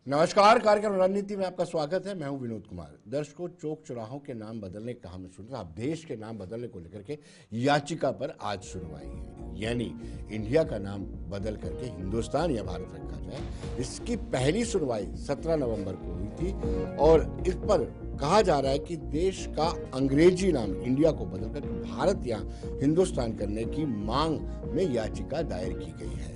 नमस्कार, कार्यक्रम रणनीति में आपका स्वागत है। मैं हूं विनोद कुमार। दर्शकों, चौक चौराहों के नाम बदलने का हमने सुना, अब देश के नाम बदलने को लेकर के याचिका पर आज सुनवाई है। यानी इंडिया का नाम बदल करके हिंदुस्तान या भारत रखा जाए। इसकी पहली सुनवाई 17 नवंबर को हुई थी और इस पर कहा जा रहा है कि देश का अंग्रेजी नाम इंडिया को बदलकर भारत या हिंदुस्तान करने की मांग में याचिका दायर की गई है।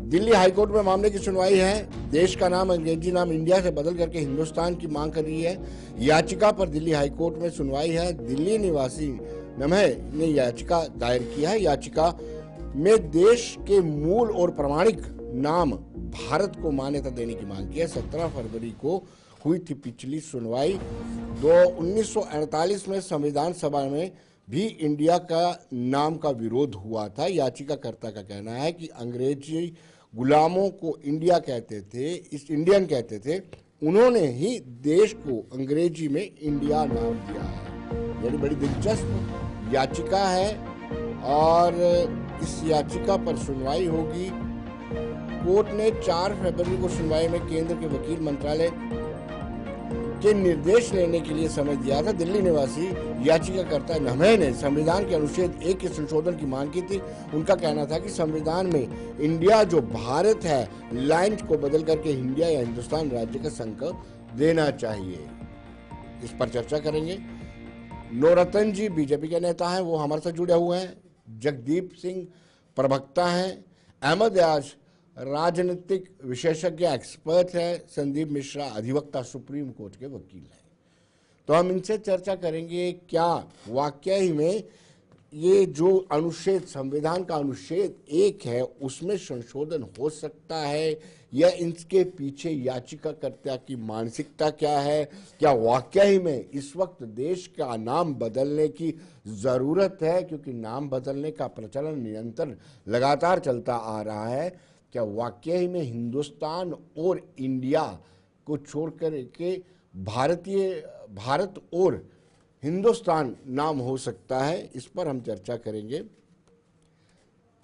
दिल्ली हाईकोर्ट में मामले की सुनवाई है। देश का नाम अंग्रेजी नाम इंडिया से बदल करके हिंदुस्तान की मांग कर रही है। याचिका पर दिल्ली हाईकोर्ट में सुनवाई है। दिल्ली निवासी नमहे ने याचिका दायर की है। याचिका में देश के मूल और प्रमाणिक नाम भारत को मान्यता देने की मांग की है। 17 फरवरी को हुई थी पिछली सुनवाई। 1948 में संविधान सभा में भी इंडिया का नाम का विरोध हुआ था। याचिकाकर्ता का कहना है कि अंग्रेजी गुलामों को इंडिया कहते थे, इस इंडियन कहते थे, उन्होंने ही देश को अंग्रेजी में इंडिया नाम दिया है। यानी बड़ी दिलचस्प याचिका है और इस याचिका पर सुनवाई होगी। कोर्ट ने 4 फरवरी को सुनवाई में केंद्र के वकील मंत्रालय के निर्देश लेने के लिए समय दिया था। दिल्ली निवासी याचिकाकर्ता नमहे ने संविधान के अनुच्छेद 1 के संशोधन की मांग की थी। उनका कहना था कि संविधान में इंडिया जो भारत है लाइन को बदल करके इंडिया या हिंदुस्तान राज्य का संकल्प देना चाहिए। इस पर चर्चा करेंगे। नौरतन जी बीजेपी के नेता हैं, वो हमारे साथ जुड़े हुए हैं। जगदीप सिंह प्रवक्ता हैं। अहमद याज राजनीतिक विशेषज्ञ एक्सपर्ट है। संदीप मिश्रा अधिवक्ता सुप्रीम कोर्ट के वकील हैं। तो हम इनसे चर्चा करेंगे क्या वाकई में ये जो अनुच्छेद संविधान का अनुच्छेद 1 है उसमें संशोधन हो सकता है या इसके पीछे याचिकाकर्ता की मानसिकता क्या है। क्या वाकई में इस वक्त देश का नाम बदलने की जरूरत है, क्योंकि नाम बदलने का प्रचलन निरंतर लगातार चलता आ रहा है। क्या वाकई में हिंदुस्तान और इंडिया को छोड़कर के भारत और हिंदुस्तान नाम हो सकता है, इस पर हम चर्चा करेंगे।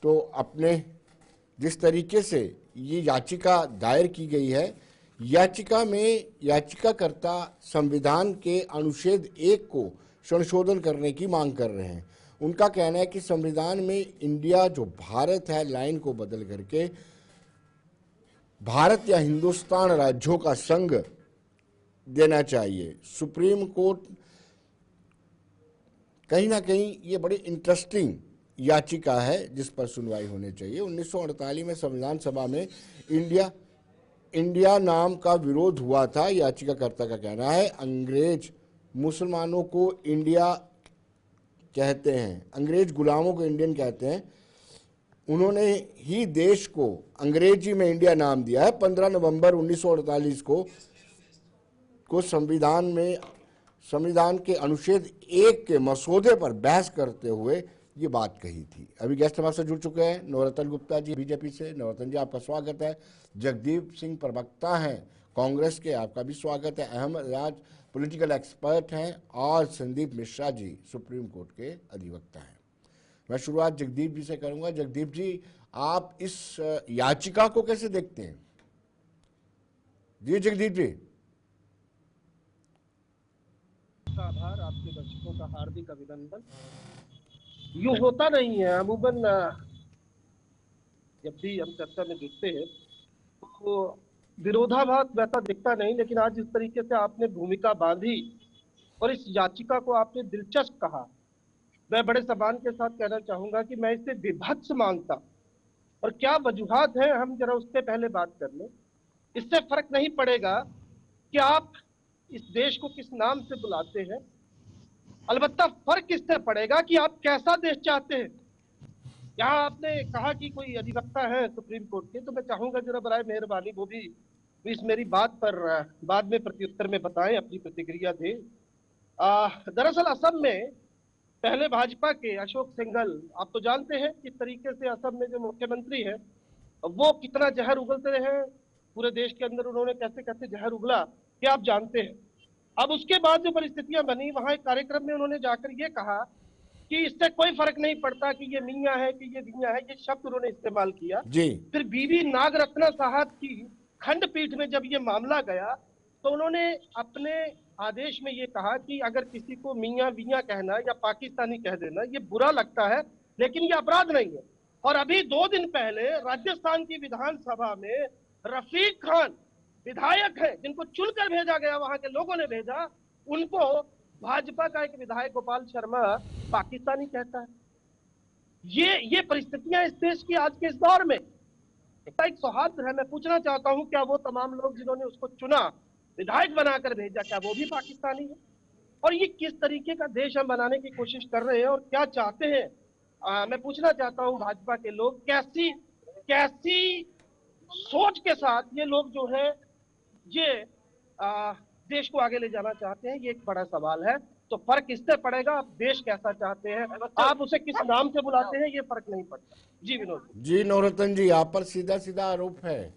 तो अपने जिस तरीके से ये याचिका दायर की गई है, याचिका में याचिकाकर्ता संविधान के अनुच्छेद 1 को संशोधन करने की मांग कर रहे हैं। उनका कहना है कि संविधान में इंडिया जो भारत है लाइन को बदल करके भारत या हिंदुस्तान राज्यों का संघ देना चाहिए। सुप्रीम कोर्ट कहीं ना कहीं ये बड़ी इंटरेस्टिंग याचिका है जिस पर सुनवाई होनी चाहिए। 1948 में संविधान सभा में इंडिया नाम का विरोध हुआ था। याचिकाकर्ता का कहना है अंग्रेज मुसलमानों को इंडिया कहते हैं, अंग्रेज गुलामों को इंडियन कहते हैं, उन्होंने ही देश को अंग्रेजी में इंडिया नाम दिया है। 15 नवंबर 1948 को संविधान के अनुच्छेद 1 के मसौदे पर बहस करते हुए ये बात कही थी। अभी गेस्ट हमारे से जुड़ चुके हैं नौरतन गुप्ता जी बीजेपी से। नौरतन जी, आपका स्वागत है। जगदीप सिंह प्रवक्ता हैं कांग्रेस के, आपका भी स्वागत है। अहमद याज पॉलिटिकल एक्सपर्ट हैं और संदीप मिश्रा जी सुप्रीम कोर्ट के अधिवक्ता हैं। मैं शुरुआत जगदीप जी से करूंगा। जगदीप जी, आप इस याचिका को कैसे देखते हैं? जी जगदीप जी। का आभार, आपके दर्शकों का हार्दिक अभिनंदन। यूं होता नहीं है अमूमन, जब भी हम चर्चा में जुटते हैं तो विरोधाभास वैसा दिखता नहीं, लेकिन आज जिस तरीके से आपने भूमिका बांधी और इस याचिका को आपने दिलचस्प कहा, मैं बड़े सम्मान के साथ कहना चाहूंगा कि मैं इसे विभत्स मांगता। और क्या वजूहात है, हम जरा उससे पहले बात कर लें। इससे फर्क नहीं पड़ेगा कि आप इस देश को किस नाम से बुलाते हैं, अलबत्ता फर्क इससे पड़ेगा कि आप कैसा देश चाहते हैं। यहाँ आपने कहा कि कोई अधिवक्ता है सुप्रीम कोर्ट के, तो मैं चाहूंगा जरा बराए मेहरबानी वो भी इस मेरी बात पर बाद में प्रत्युत्तर में बताएं, अपनी प्रतिक्रिया दें। दरअसल असम में पहले भाजपा के अशोक सिंघल, आप तो जानते हैं किस तरीके से असम में जो मुख्यमंत्री है वो कितना जहर उगलते रहे पूरे देश के अंदर, उन्होंने कैसे कैसे जहर उगला कि आप जानते हैं। अब उसके बाद जो परिस्थितियां बनी, वहां एक कार्यक्रम में उन्होंने जाकर ये कहा कि इससे कोई फर्क नहीं पड़ता कि ये मियाँ है कि ये मियाँ है, ये शब्द उन्होंने इस्तेमाल किया। जी। फिर बीवी नागरत्ना साहब की खंडपीठ में जब ये मामला गया तो उन्होंने अपने आदेश में ये कहा कि अगर किसी को मियां वियां कहना या पाकिस्तानी कह देना ये बुरा लगता है, लेकिन ये अपराध नहीं है। और अभी 2 दिन पहले राजस्थान की विधानसभा में रफीक खान विधायक है, जिनको चुनकर भेजा गया, वहां के लोगों ने भेजा, उनको भाजपा का एक विधायक गोपाल शर्मा पाकिस्तानी कहता है। ये परिस्थितियां इस देश की आज के इस दौर में, एक सौहार्द है। मैं पूछना चाहता हूं, क्या वो तमाम लोग जिन्होंने उसको चुना, विधायक बनाकर भेजा, क्या वो भी पाकिस्तानी है? और ये किस तरीके का देश हम बनाने की कोशिश कर रहे हैं और क्या चाहते हैं? मैं पूछना चाहता हूं, भाजपा के लोग कैसी कैसी सोच के साथ ये लोग जो है ये देश को आगे ले जाना चाहते हैं, ये एक बड़ा सवाल है। तो फर्क इससे पड़ेगा आप देश कैसा चाहते हैं, आप उसे किस नाम से बुलाते हैं, ये फर्क नहीं पड़ता। जी विनोद जी नवरत्न जी, आप पर सीधा सीधा आरोप है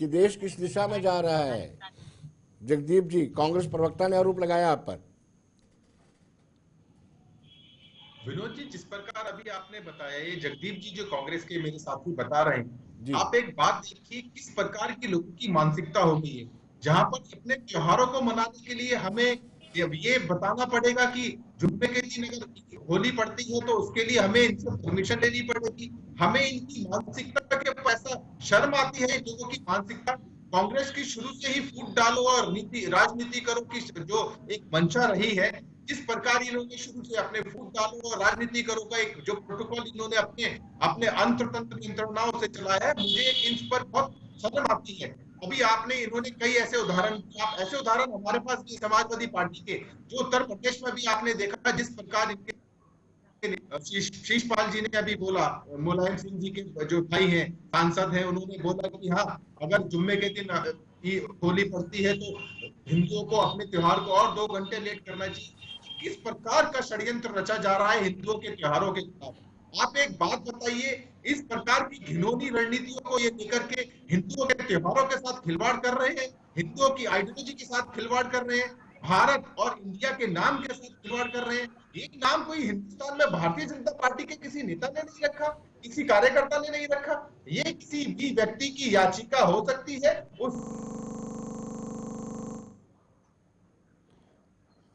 कि देश किस दिशा में जा रहा है। जगदीप जी, कांग्रेस प्रवक्ता ने आरोप लगाया आप पर। विनोद जी, जिस प्रकार अभी आपने बताया, ये जगदीप जी जो कांग्रेस के मेरे साथी बता रहे हैं, आप एक बात देखिए किस प्रकार की लोगों की मानसिकता हो गई है, जहां पर अपने त्योहारों को मनाने के लिए हमें ये बताना पड़ेगा कि जुम्मे के दिन अगर होली पड़ती है तो उसके लिए हमें इनसे परमिशन लेनी पड़ेगी। हमें इनकी मानसिकता के पैसा शर्म आती है। इन लोगों की मानसिकता कांग्रेस की शुरू से ही फूट डालो और नीति राजनीति करो की जो एक मंशा रही है, जिस प्रकार इन्होंने शुरू से अपने फूट डालो और राजनीति करो का एक जो प्रोटोकॉल इन्होंने अपने अपने अंतरतंत्र मंत्रणाओं से चलाया है, मुझे इन पर बहुत शर्म आती है। अभी आपने इन्होंने कई ऐसे उदाहरण, आप ऐसे उदाहरण हमारे पास भी समाजवादी पार्टी के, जो उत्तर प्रदेश में भी आपने देखा जिस प्रकार इनके शीशपाल जी ने अभी बोला, मुलायम सिंह जी के जो भाई हैं सांसद हैं, उन्होंने बोला कि हाँ, अगर जुम्मे के दिन होली पड़ती है तो हिंदुओं को अपने त्योहार को और 2 घंटे लेट करना चाहिए। इस प्रकार का षड्यंत्र रचा जा रहा है हिंदुओं के त्योहारों के खिलाफ। आप एक बात बताइए, इस प्रकार की घिनौनी रणनीतियों को ये लेकर के हिंदुओं के त्योहारों के साथ खिलवाड़ कर रहे हैं, हिंदुओं की आइडियोलॉजी के साथ खिलवाड़ कर रहे हैं, भारत और इंडिया के नाम के साथ खिलवाड़ कर रहे हैं। ये नाम कोई हिंदुस्तान में भारतीय जनता पार्टी के किसी नेता ने नहीं रखा, किसी कार्यकर्ता ने नहीं रखा। ये किसी भी व्यक्ति की याचिका हो सकती है। उस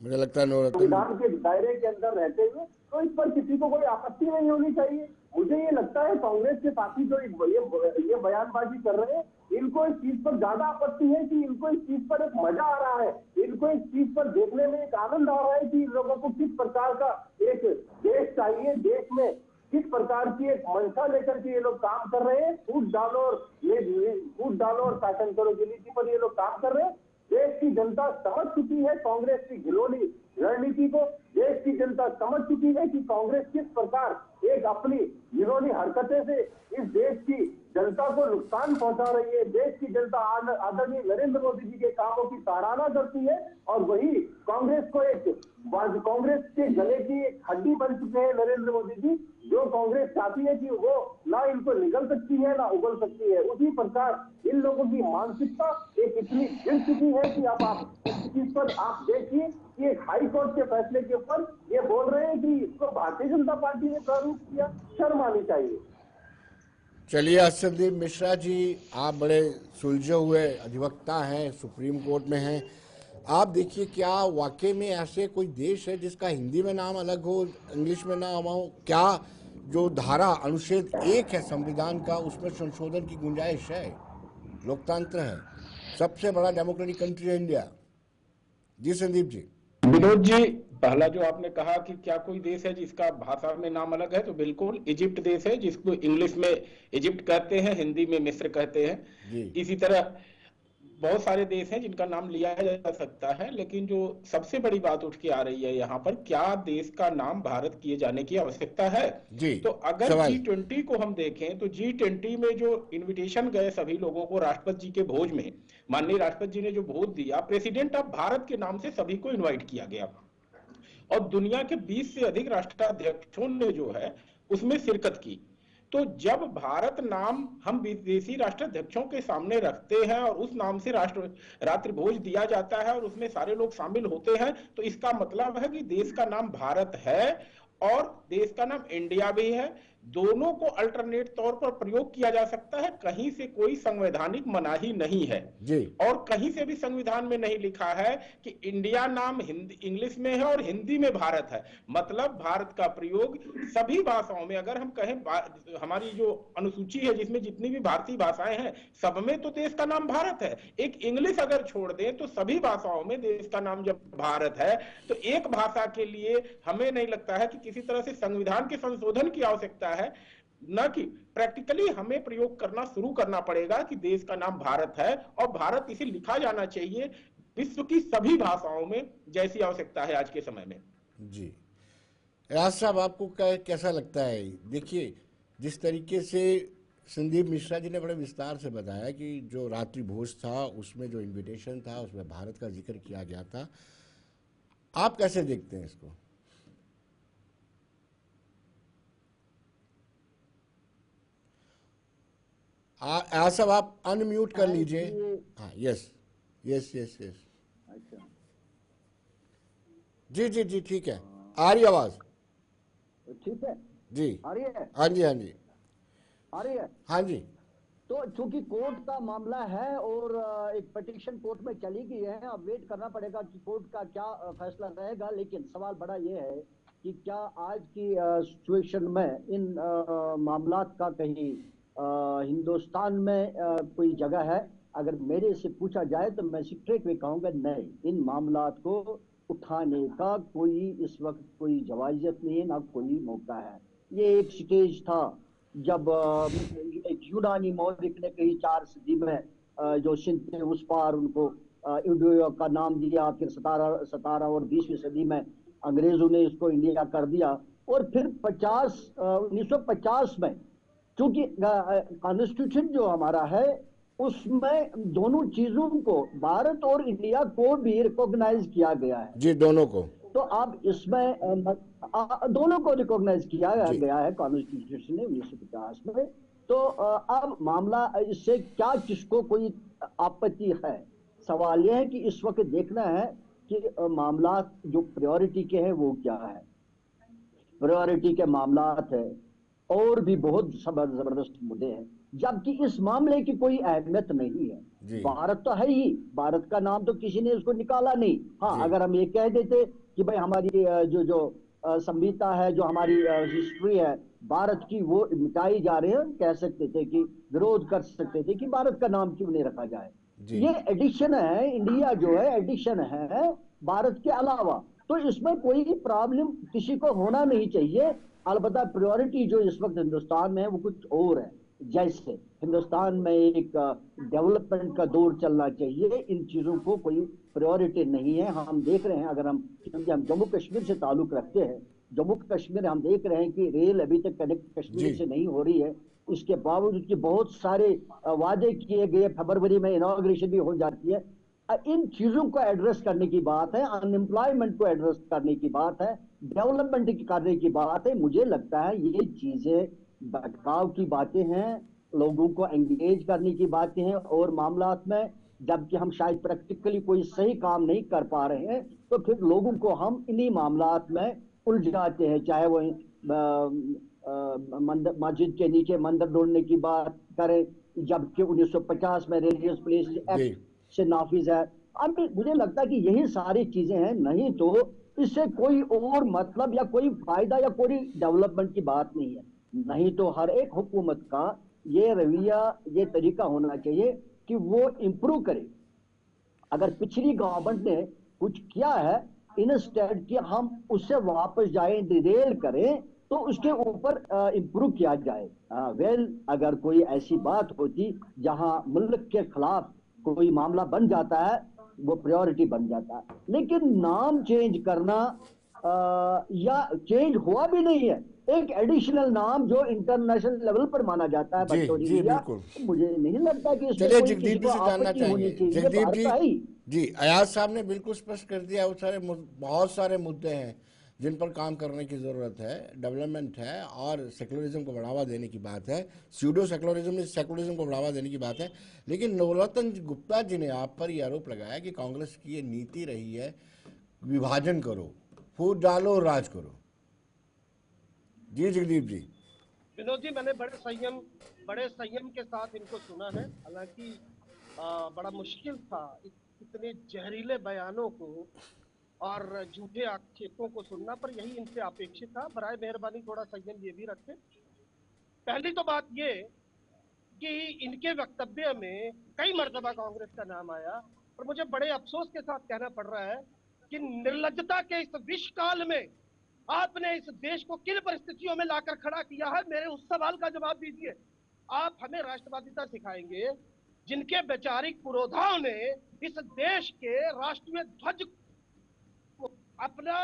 मुझे लगता है संविधान के दायरे के अंदर रहते हुए तो इस पर किसी को कोई आपत्ति नहीं होनी चाहिए। मुझे ये लगता है कांग्रेस के साथी जो ये बयानबाजी कर रहे हैं, इनको इस चीज पर ज्यादा आपत्ति है कि इनको इस चीज पर एक मजा आ रहा है, इनको इस चीज पर देखने में एक आनंद आ रहा है कि इन लोगों को किस प्रकार का एक देश चाहिए, देश में किस प्रकार की एक मंशा लेकर के ये लोग काम कर रहे हैं। फूट डालो और शासन करो की नीति पर ये लोग काम कर रहे हैं। देश की जनता समझ चुकी है कांग्रेस की घिनौनी रणनीति को। देश की जनता समझ चुकी है कि कांग्रेस किस प्रकार एक अपनी घिनौनी हरकतें से इस देश की जनता को नुकसान पहुंचा रही है। देश की जनता आदरणीय नरेंद्र मोदी जी के कामों की सराहना करती है और वही कांग्रेस को कांग्रेस के गले की एक हड्डी बन चुके हैं नरेंद्र मोदी जी, जो कांग्रेस चाहती है कि वो ना इनको निगल सकती है ना उगल सकती है। उसी प्रकार इन लोगों की मानसिकता एक इतनी गिर चुकी है कि अब आप इस चीज पर आप देखिए कि एक हाई कोर्ट के फैसले के ऊपर ये बोल रहे हैं कि इसको भारतीय जनता पार्टी ने प्रारूप किया, शर्म आनी चाहिए। चलिए, असदीप मिश्रा जी, आप बड़े सुलझे हुए अधिवक्ता हैं, सुप्रीम कोर्ट में हैं। आप देखिए, क्या वाकई में ऐसे कोई देश है जिसका हिंदी में नाम अलग हो, इंग्लिश में नाम हो? क्या जो धारा अनुच्छेद 1 है संविधान का, उसमें संशोधन की गुंजाइश है? लोकतंत्र है, सबसे बड़ा डेमोक्रेटिक कंट्री है इंडिया। जी संदीप जी। विनोद जी, पहला जो आपने कहा कि क्या कोई देश है जिसका भाषा में नाम अलग है, तो बिल्कुल इजिप्ट देश है, जिसको इंग्लिश में इजिप्ट कहते हैं, हिंदी में मिस्र कहते हैं। इसी तरह बहुत सारे देश हैं जिनका नाम लिया जा सकता है, लेकिन जो सबसे बड़ी बात उठ के आ रही है यहाँ पर, क्या देश का नाम भारत किए जाने की आवश्यकता है? तो अगर G20 को हम देखें तो G20 में जो इनविटेशन गए सभी लोगों को राष्ट्रपति जी के भोज में, माननीय राष्ट्रपति जी ने जो भोज दिया, प्रेसिडेंट ऑफ भारत के नाम से सभी को इन्वाइट किया गया और दुनिया के 20 से अधिक राष्ट्राध्यक्षों ने जो है उसमें शिरकत की। तो जब भारत नाम हम विदेशी राष्ट्राध्यक्षों के सामने रखते हैं और उस नाम से रात्रि भोज दिया जाता है और उसमें सारे लोग शामिल होते हैं, तो इसका मतलब है कि देश का नाम भारत है और देश का नाम इंडिया भी है। दोनों को अल्टरनेट तौर पर प्रयोग किया जा सकता है। कहीं से कोई संवैधानिक मनाही नहीं है जी। और कहीं से भी संविधान में नहीं लिखा है कि इंडिया नाम हिंदी इंग्लिश में है और हिंदी में भारत है। मतलब भारत का प्रयोग सभी भाषाओं में, अगर हम कहें हमारी जो अनुसूची है जिसमें जितनी भी भारतीय भाषाएं हैं सब में तो देश का नाम भारत है। एक इंग्लिश अगर छोड़ दें तो सभी भाषाओं में देश का नाम जब भारत है तो एक भाषा के लिए हमें नहीं लगता है कि किसी तरह से संविधान के संशोधन की आवश्यकता है, न कि प्रैक्टिकली हमें प्रयोग करना शुरू करना पड़ेगा कि देश का नाम भारत है और भारत इसे लिखा जाना चाहिए विश्व की सभी भाषाओं में जैसी आवश्यकता है आज के समय में। जी राज साहब, आपको कैसा लगता है? देखिए, जिस तरीके से संदीप मिश्रा जी ने बड़े विस्तार से बताया कि जो रात्रि भोज था उसमें जो इनविटेशन था उसमें भारत का जिक्र किया गया था, आप कैसे देखते हैं इसको? सब आप अनम्यूट कर लीजिए। हाँ, यस यस यस यस। अच्छा, जी जी जी, ठीक है, आ रही आवाज? ठीक है जी, आ रही है, हाँ जी हाँ जी आ रही है। हाँ जी। तो चूंकि कोर्ट का मामला है और एक पिटीशन कोर्ट में चली गई है, अब वेट करना पड़ेगा कि कोर्ट का क्या फैसला रहेगा। लेकिन सवाल बड़ा ये है कि क्या आज की सिचुएशन में इन मामलात का कहीं हिंदुस्तान में कोई जगह है? अगर मेरे से पूछा जाए तो मैं स्ट्रेट में कहूंगा नहीं, इन मामलात को उठाने का कोई इस वक्त कोई जवाजियत नहीं है, ना कोई मौका है। ये एक स्टेज था जब एक यूनानी मौलिक ने कही 4 सदी में जो सिंध थे उस पार उनको इंडिया का नाम दिया, फिर 17 और 20वीं सदी में अंग्रेजों ने इसको इंडिया कर दिया। और फिर 1950 में चूंकि कॉन्स्टिट्यूशन जो हमारा है उसमें दोनों चीजों को, भारत और इंडिया को भी रिकॉग्नाइज किया गया है। जी, दोनों को। तो अब इसमें दोनों को रिकॉग्नाइज किया गया है कॉन्स्टिट्यूशन ने 1950 में। तो अब मामला इससे क्या, किसको कोई आपत्ति है? सवाल यह है कि इस वक्त देखना है कि मामला जो प्रायोरिटी के हैं वो क्या है। प्रायोरिटी के मामलात है और भी बहुत जबरदस्त मुद्दे हैं, जबकि इस मामले की कोई अहमियत नहीं है। भारत तो है ही, भारत का नाम तो किसी ने उसको निकाला नहीं। हाँ, अगर हम ये कह देते कि भाई हमारी जो संहिता है, जो हमारी हिस्ट्री है भारत की, वो मिटाई जा रही है, कह सकते थे कि विरोध कर सकते थे कि भारत का नाम क्यों नहीं रखा जाए। ये एडिशन है, इंडिया जो है एडिशन है भारत के अलावा, तो इसमें कोई प्रॉब्लम किसी को होना नहीं चाहिए। अलबत्ता प्रायोरिटी जो इस वक्त हिंदुस्तान में है वो कुछ और है। जैसे हिंदुस्तान में एक डेवलपमेंट का दौर चलना चाहिए, इन चीजों को कोई प्रायोरिटी नहीं है। हम देख रहे हैं, अगर हम जम्मू कश्मीर से ताल्लुक रखते हैं, जम्मू कश्मीर हम देख रहे हैं कि रेल अभी तक कनेक्ट कश्मीर से नहीं हो रही है। इसके बावजूद कि बहुत सारे वादे किए गए, फरवरी में इनॉग्रेशन भी हो जाती है। इन चीजों को एड्रेस करने की बात है, अनएम्प्लॉयमेंट को एड्रेस करने की बात है, डेवलपमेंट करने की बात है। मुझे लगता है ये चीजें भटकाव की बातें हैं, लोगों को एंगेज करने की बातें हैं और मामलात में, जबकि हम शायद प्रैक्टिकली कोई सही काम नहीं कर पा रहे हैं, तो फिर लोगों को हम इन्हीं मामलात में उलझाते हैं। चाहे वो मस्जिद के नीचे मंदिर ढूंढने की बात करें, जबकि 1950 में रिलीजियस प्लेस एक्ट से नाफिज है। अब मुझे लगता है कि यही सारी चीजें हैं, नहीं तो इससे कोई और मतलब या कोई फायदा या कोई डेवलपमेंट की बात नहीं है। नहीं तो हर एक हुकूमत का ये रवैया, ये तरीका होना चाहिए कि वो इंप्रूव करे। अगर पिछली गवर्नमेंट ने कुछ किया है, इंस्टेड कि हम उससे वापस जाएं, डिरेल करें, तो उसके ऊपर इंप्रूव किया जाए। अगर कोई ऐसी बात होती जहां मुल्क के खिलाफ कोई मामला बन जाता है, वो प्रायोरिटी बन जाता है। लेकिन नाम चेंज करना या चेंज हुआ भी नहीं है, एक एडिशनल नाम जो इंटरनेशनल लेवल पर माना जाता है मुझे नहीं लगता कि चलिए जगदीप जी से जानना चाहेंगे। जगदीप जी, अयाज साहब ने बिल्कुल स्पष्ट कर दिया, बहुत सारे मुद्दे हैं जिन पर काम करने की जरूरत है। डेवलपमेंट है और सेकुलरिज्म को बढ़ावा देने की बात है, स्यूडो सेकुलरिज्म में सेकुलरिज्म को बढ़ावा देने की बात है। लेकिन नवरत्न गुप्ता जी ने आप पर यह आरोप लगाया कि कांग्रेस की ये नीति रही है, विभाजन करो, फूट डालो, राज करो। जी जगदीप जी। विनोद जी, मैंने बड़े संयम के साथ इनको सुना है। हालांकि बड़ा मुश्किल था इतने जहरीले बयानों को और झूठे आक्षेपों को सुनना, पर यही इनसे अपेक्षित था। बराए मेहरबानी थोड़ा संयम ये भी रखें। पहली तो बात ये कि इनके वक्तव्य में कई मर्तबा कांग्रेस का नाम आया, और मुझे बड़े अफसोस के साथ कहना पड़ रहा है कि निर्लज्जता के इस विष काल में आपने इस देश को किन परिस्थितियों में लाकर खड़ा किया है, मेरे उस सवाल का जवाब दीजिए। आप हमें राष्ट्रवादिता सिखाएंगे जिनके वैचारिक पुरोधाओं ने इस देश के राष्ट्रीय ध्वज को अपना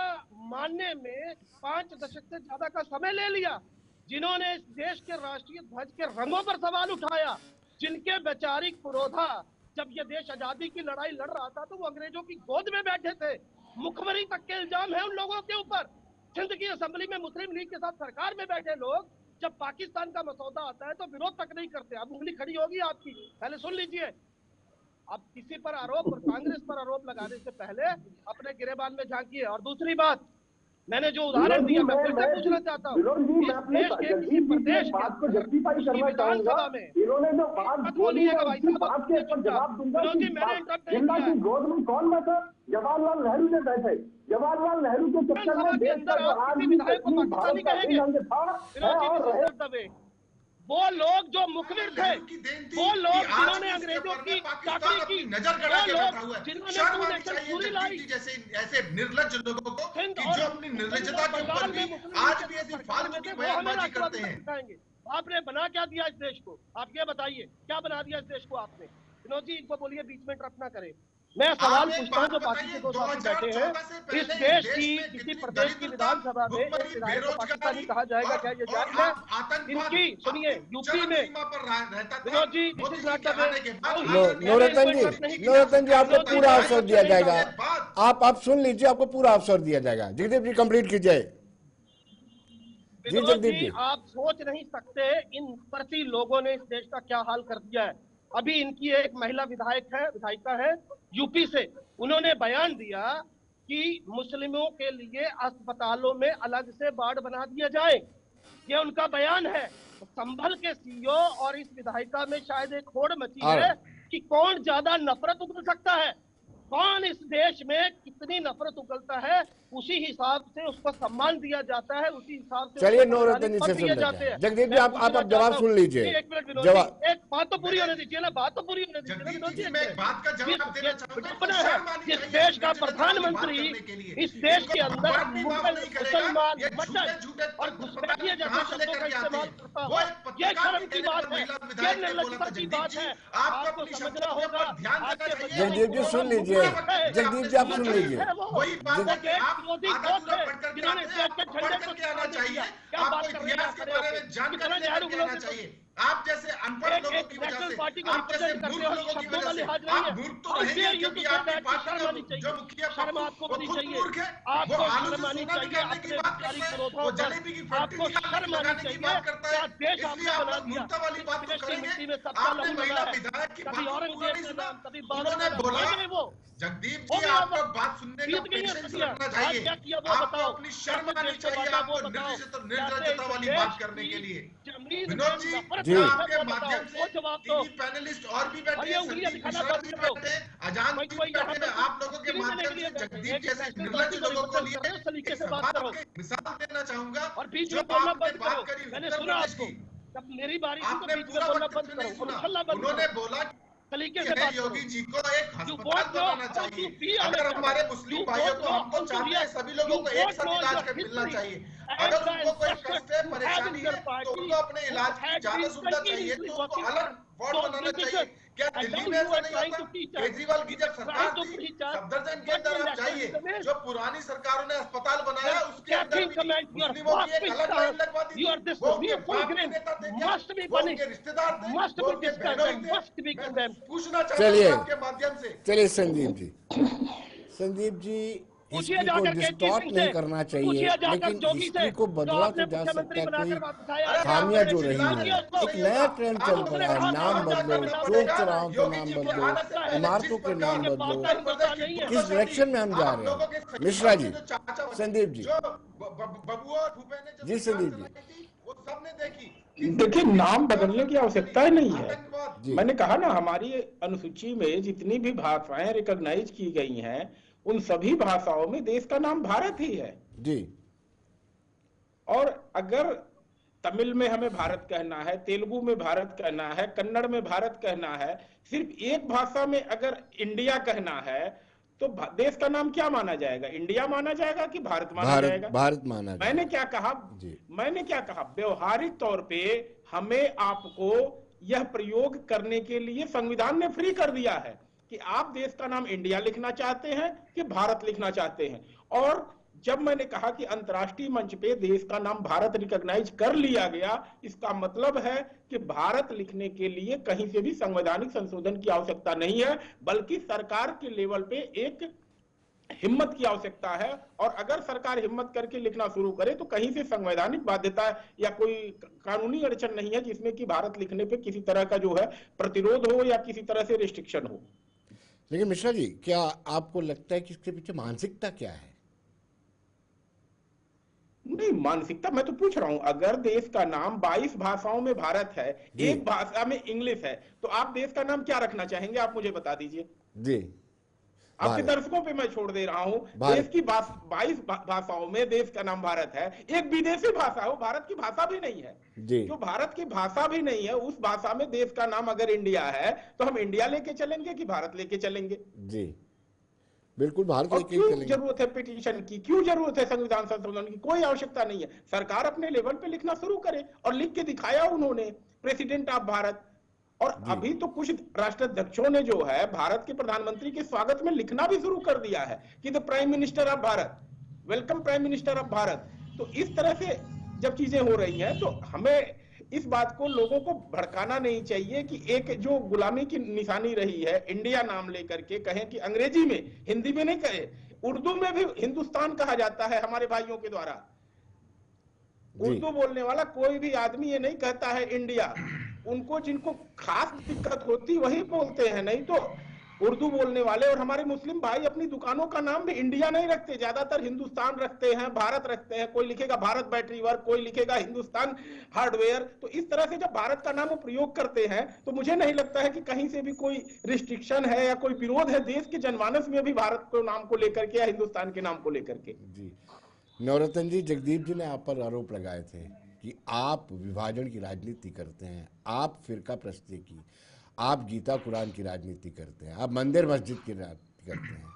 मानने में 5 दशक से ज्यादा का समय ले लिया, जिन्होंने इस देश के राष्ट्रीय ध्वज के रंगों पर सवाल उठाया, जिनके वैचारिक पुरोधा जब ये देश आजादी की लड़ाई लड़ रहा था तो वो अंग्रेजों की गोद में बैठे थे। मुखबरी तक के इल्जाम है उन लोगों के ऊपर। सिंध की असेंबली में मुस्लिम लीग के साथ सरकार में बैठे लोग जब पाकिस्तान का मसौदा आता है तो विरोध तक नहीं करते। अब उंगली खड़ी होगी आपकी, पहले सुन लीजिए। अब किसी पर आरोप और कांग्रेस पर आरोप लगाने से पहले अपने गिरेबान में झांकिए। और दूसरी बात, मैंने जो उदाहरण दिया मैं फिर से पूछना चाहता हूँ, देश के किसी प्रदेश बात को जस्टिफाई करना चाहूंगा। इन्होंने जो बात बोली है उसकी बात के ऊपर जवाब दूंगा कि जिन्ना की गोद में कौन बैठा? जवाहरलाल नेहरू ने बैठे। जवाहरलाल नेहरू के चक्कर में देश का जो आज भी भारत का अंग था और रहे। वो लोग जो मुखबिर थे, वो लोग जिन्होंने अंग्रेजों की चाकरी की, वो लोग जिन्होंने पूरी लाई, जैसे ऐसे निर्लज्ज लोगों को कि जो अपनी निर्लज्जता के ऊपर भी आज भी ऐसी फालतू की बयानबाजी करते हैं। आपने बना क्या दिया इस देश को? आप ये बताइए, क्या बना दिया इस देश को आपने? विनोद जी, इनको बोलिए बीच में इंटरप्ट ना करें। मैं सवाल पूछता हूँ, जो बाकी के दो साथी बैठे हैं, इस देश की किसी प्रदेश की विधानसभा में एक विधायक को पाकिस्तानी कहा जाएगा, क्या ये जायज है? इनकी सुनिए, यूपी में विनोद जी, नौरतन जी आपको पूरा अवसर दिया जाएगा। आप सुन लीजिए, आपको पूरा अवसर दिया जाएगा। जगदीप जी कंप्लीट कीजिए। जी जगदीप जी, आप सोच नहीं सकते इन प्रति लोगों ने इस देश का क्या हाल कर दिया है। अभी इनकी एक महिला विधायिका है यूपी से, उन्होंने बयान दिया कि मुस्लिमों के लिए अस्पतालों में अलग से वार्ड बना दिया जाए। ये उनका बयान है। संभल के सीईओ और इस विधायिका में शायद एक होड़ मची है कि कौन ज्यादा नफरत उगल सकता है, कौन इस देश में कितनी नफरत उगलता है, उसी हिसाब से उसको सम्मान दिया जाता है, उसी हिसाब से। चलिए नौरतन जी से सुन लेते हैं। जगदीप जी आप जवाब सुन लीजिए। एक मिनट विनोद, एक बात तो पूरी होने दीजिए ना, बात तो पूरी होने दीजिए। इस देश का प्रधानमंत्री इस देश के अंदर मुसलमान, मटन और घुसपैठिए जैसे शब्दों का इस्तेमाल करता हो, ये शर्म की बात है, ये निर्लज्जता की बात है। आपको समझना होगा। जगदीप जी सुन लीजिए, जगदीप जी आप सुन लीजिए। विरोधी लोग थे जिन्होंने देश के झंडे को आना चाहिए, क्या बात कर रहे हैं? जानकारी लेना चाहिए। आप जैसे अनपढ़ लोगों की वजह से, आप जैसे मूर्ख लोगों की वजह से, आप मूर्ख तो रहेंगे क्योंकि आपकी पार्टी का जो मुखिया आपको वो खुद मूर्ख है। आपको वो आलू से शर्म आनी सोना निकालने की बात करता है, वो जलेबी की फैक्ट्री लगाने की बात करता है। इसलिए आप लोग मूर्खता वाली बात तो करेंगे। आपने महिला विधायक की बात को पूरा नहीं सुना। उन्होंने बोला, जगदीप जी आपको बात सुनने का पेशेंस रखना चाहिए, आपको अपनी शर्म आनी चाहिए, आपको निर्लज्जता वाली बात करने के लिए। विनोद जी आपके माध्यम से टीवी पैनलिस्ट और भी बैठे हैं, संदीप मिश्रा भी बैठे हैं, अजान भी बैठे हैं। आप लोगों के माध्यम से जगदीप जैसे निर्लज्ज लोगों को लिए एक बात मिसाल देना चाहूंगा। और बीच जो में बोलना आपने बंद बात करो। करी मैंने उत्तर सुना प्रदेश आपको, की, जब मेरी बारी थी तो आपने बीच में पूरा बोलना वक्त बंद नहीं करो। सुना। बंद उन्होंने करो, बोला सलीके से बात योगी करो। जी को एक अस्पताल बनाना चाहिए। अगर हमारे मुस्लिम भाइयों को, हम तो चाहते हैं सभी लोगों को एक साथ इलाज कर मिलना चाहिए। अगर उनको कोई कष्ट है, परेशानी है, तो उनको अपने इलाज की ज्यादा सुविधा चाहिए तो उनको अलग वार्ड बनाना चाहिए। क्या दिल्ली में ऐसा नहीं होता? केजरीवाल की जब सरकार थी, सफदरजंग के अंदर आप जाइए, जो पुरानी सरकारों ने अस्पताल बनाया उसके अंदर भी मुस्लिमों की एक अलग लाइन लगवा दी थी। वो उनके बाप के नेता थे क्या? वो उनके रिश्तेदार थे? वो उनके बहनों थे? पूछना चाहिए आपके माध्यम से। चलिए संदीप जी हिस्ट्री को डिस्टॉर्ट नहीं करना चाहिए, लेकिन हिस्ट्री को बदला तो जा सकता है। कोई खामियां जो रही है, एक नया ट्रेंड चल पड़ा है, नाम बदलो, चौक चौराहों के नाम बदलो, इमारतों के नाम बदलो। किस डायरेक्शन में हम जा रहे हैं? मिश्रा जी, संदीप जी, बबुआ और भूपेन ने जी संदीप जी, वो सबने देखी। देखिए, नाम बदलने की आवश्यकता ही नहीं है। मैंने कहा ना, हमारी अनुसूची में जितनी भी भाषाएं रिकॉग्नाइज की गई हैं, उन सभी भाषाओं में देश का नाम भारत ही है जी। और अगर तमिल में हमें भारत कहना है, तेलुगु में भारत कहना है, कन्नड़ में भारत कहना है, सिर्फ एक भाषा में अगर इंडिया कहना है, तो देश का नाम क्या माना जाएगा? इंडिया माना जाएगा कि भारत माना जाएगा? भारत माना जाएगा। मैंने क्या कहा, व्यवहारिक तौर पे हमें आपको यह प्रयोग करने के लिए संविधान ने फ्री कर दिया है कि आप देश का नाम इंडिया लिखना चाहते हैं कि भारत लिखना चाहते हैं। और जब मैंने कहा कि अंतर्राष्ट्रीय मंच पे देश का नाम भारत रिकॉग्नाइज कर लिया गया, इसका मतलब है कि भारत लिखने के लिए कहीं से भी संवैधानिक संशोधन की आवश्यकता नहीं है, बल्कि सरकार के लेवल पे एक हिम्मत की आवश्यकता है। और अगर सरकार हिम्मत करके लिखना शुरू करे तो कहीं से संवैधानिक बाध्यता या कोई कानूनी अड़चन नहीं है जिसमें कि भारत लिखने पे किसी तरह का जो है प्रतिरोध हो या किसी तरह से रिस्ट्रिक्शन हो। लेकिन मिश्रा जी, क्या आपको लगता है कि इसके पीछे मानसिकता क्या है? नहीं, मानसिकता मैं तो पूछ रहा हूं, अगर देश का नाम 22 भाषाओं में भारत है, एक भाषा में इंग्लिश है, तो आप देश का नाम क्या रखना चाहेंगे? आप मुझे बता दीजिए जी। आपके दर्शकों पे मैं छोड़ दे रहा हूं, देश की 22 भाषाओं में देश का नाम भारत है, एक विदेशी भाषा है, वो भारत की भाषा भी नहीं है जी। जो भारत की भाषा भी नहीं है, उस भाषा में देश का नाम अगर इंडिया है, तो हम इंडिया लेके चलेंगे कि भारत लेके चलेंगे? जी बिल्कुल, भारत लेके चलेंगे। क्यों जरूरत है पिटीशन की? क्यों जरूरत है संविधान संशोधन की? कोई आवश्यकता नहीं है। सरकार अपने लेवल पे लिखना शुरू करे, और लिख के दिखाया उन्होंने, प्रेसिडेंट ऑफ भारत। और अभी तो कुछ राष्ट्राध्यक्षों ने जो है भारत के प्रधानमंत्री के स्वागत में लिखना भी शुरू कर दिया है कि the prime minister of Bharat, welcome prime minister of Bharat. तो इस तरह से जब चीजें हो रही हैं, तो हमें इस बात को लोगों को भड़काना नहीं चाहिए कि एक जो गुलामी की निशानी रही है, इंडिया नाम लेकर के कहें कि अंग्रेजी में, हिंदी में नहीं कहे, उर्दू में भी हिंदुस्तान कहा जाता है हमारे भाइयों के द्वारा। उर्दू बोलने वाला कोई भी आदमी ये नहीं कहता है इंडिया। उनको जिनको खास दिक्कत होती वही बोलते हैं, नहीं तो उर्दू बोलने वाले और हमारे मुस्लिम भाई अपनी दुकानों का नाम भी इंडिया नहीं रखते, ज्यादातर हिंदुस्तान रखते हैं, भारत रखते हैं। कोई लिखेगा भारत बैटरी वर्क, कोई लिखेगा हिंदुस्तान हार्डवेयर। तो इस तरह से जब भारत का नाम प्रयोग करते हैं, तो मुझे नहीं लगता है कि कहीं से भी कोई रिस्ट्रिक्शन है या कोई विरोध है देश के जनमानस में भी भारत को नाम को लेकर के या हिंदुस्तान के नाम को लेकर के। जी नवरत्न जी, जगदीप जी ने आप पर आरोप लगाए थे कि आप विभाजन की राजनीति करते हैं, आप फिरका प्रस्ती की, आप गीता कुरान की राजनीति करते हैं, आप मंदिर मस्जिद की राजनीति करते हैं।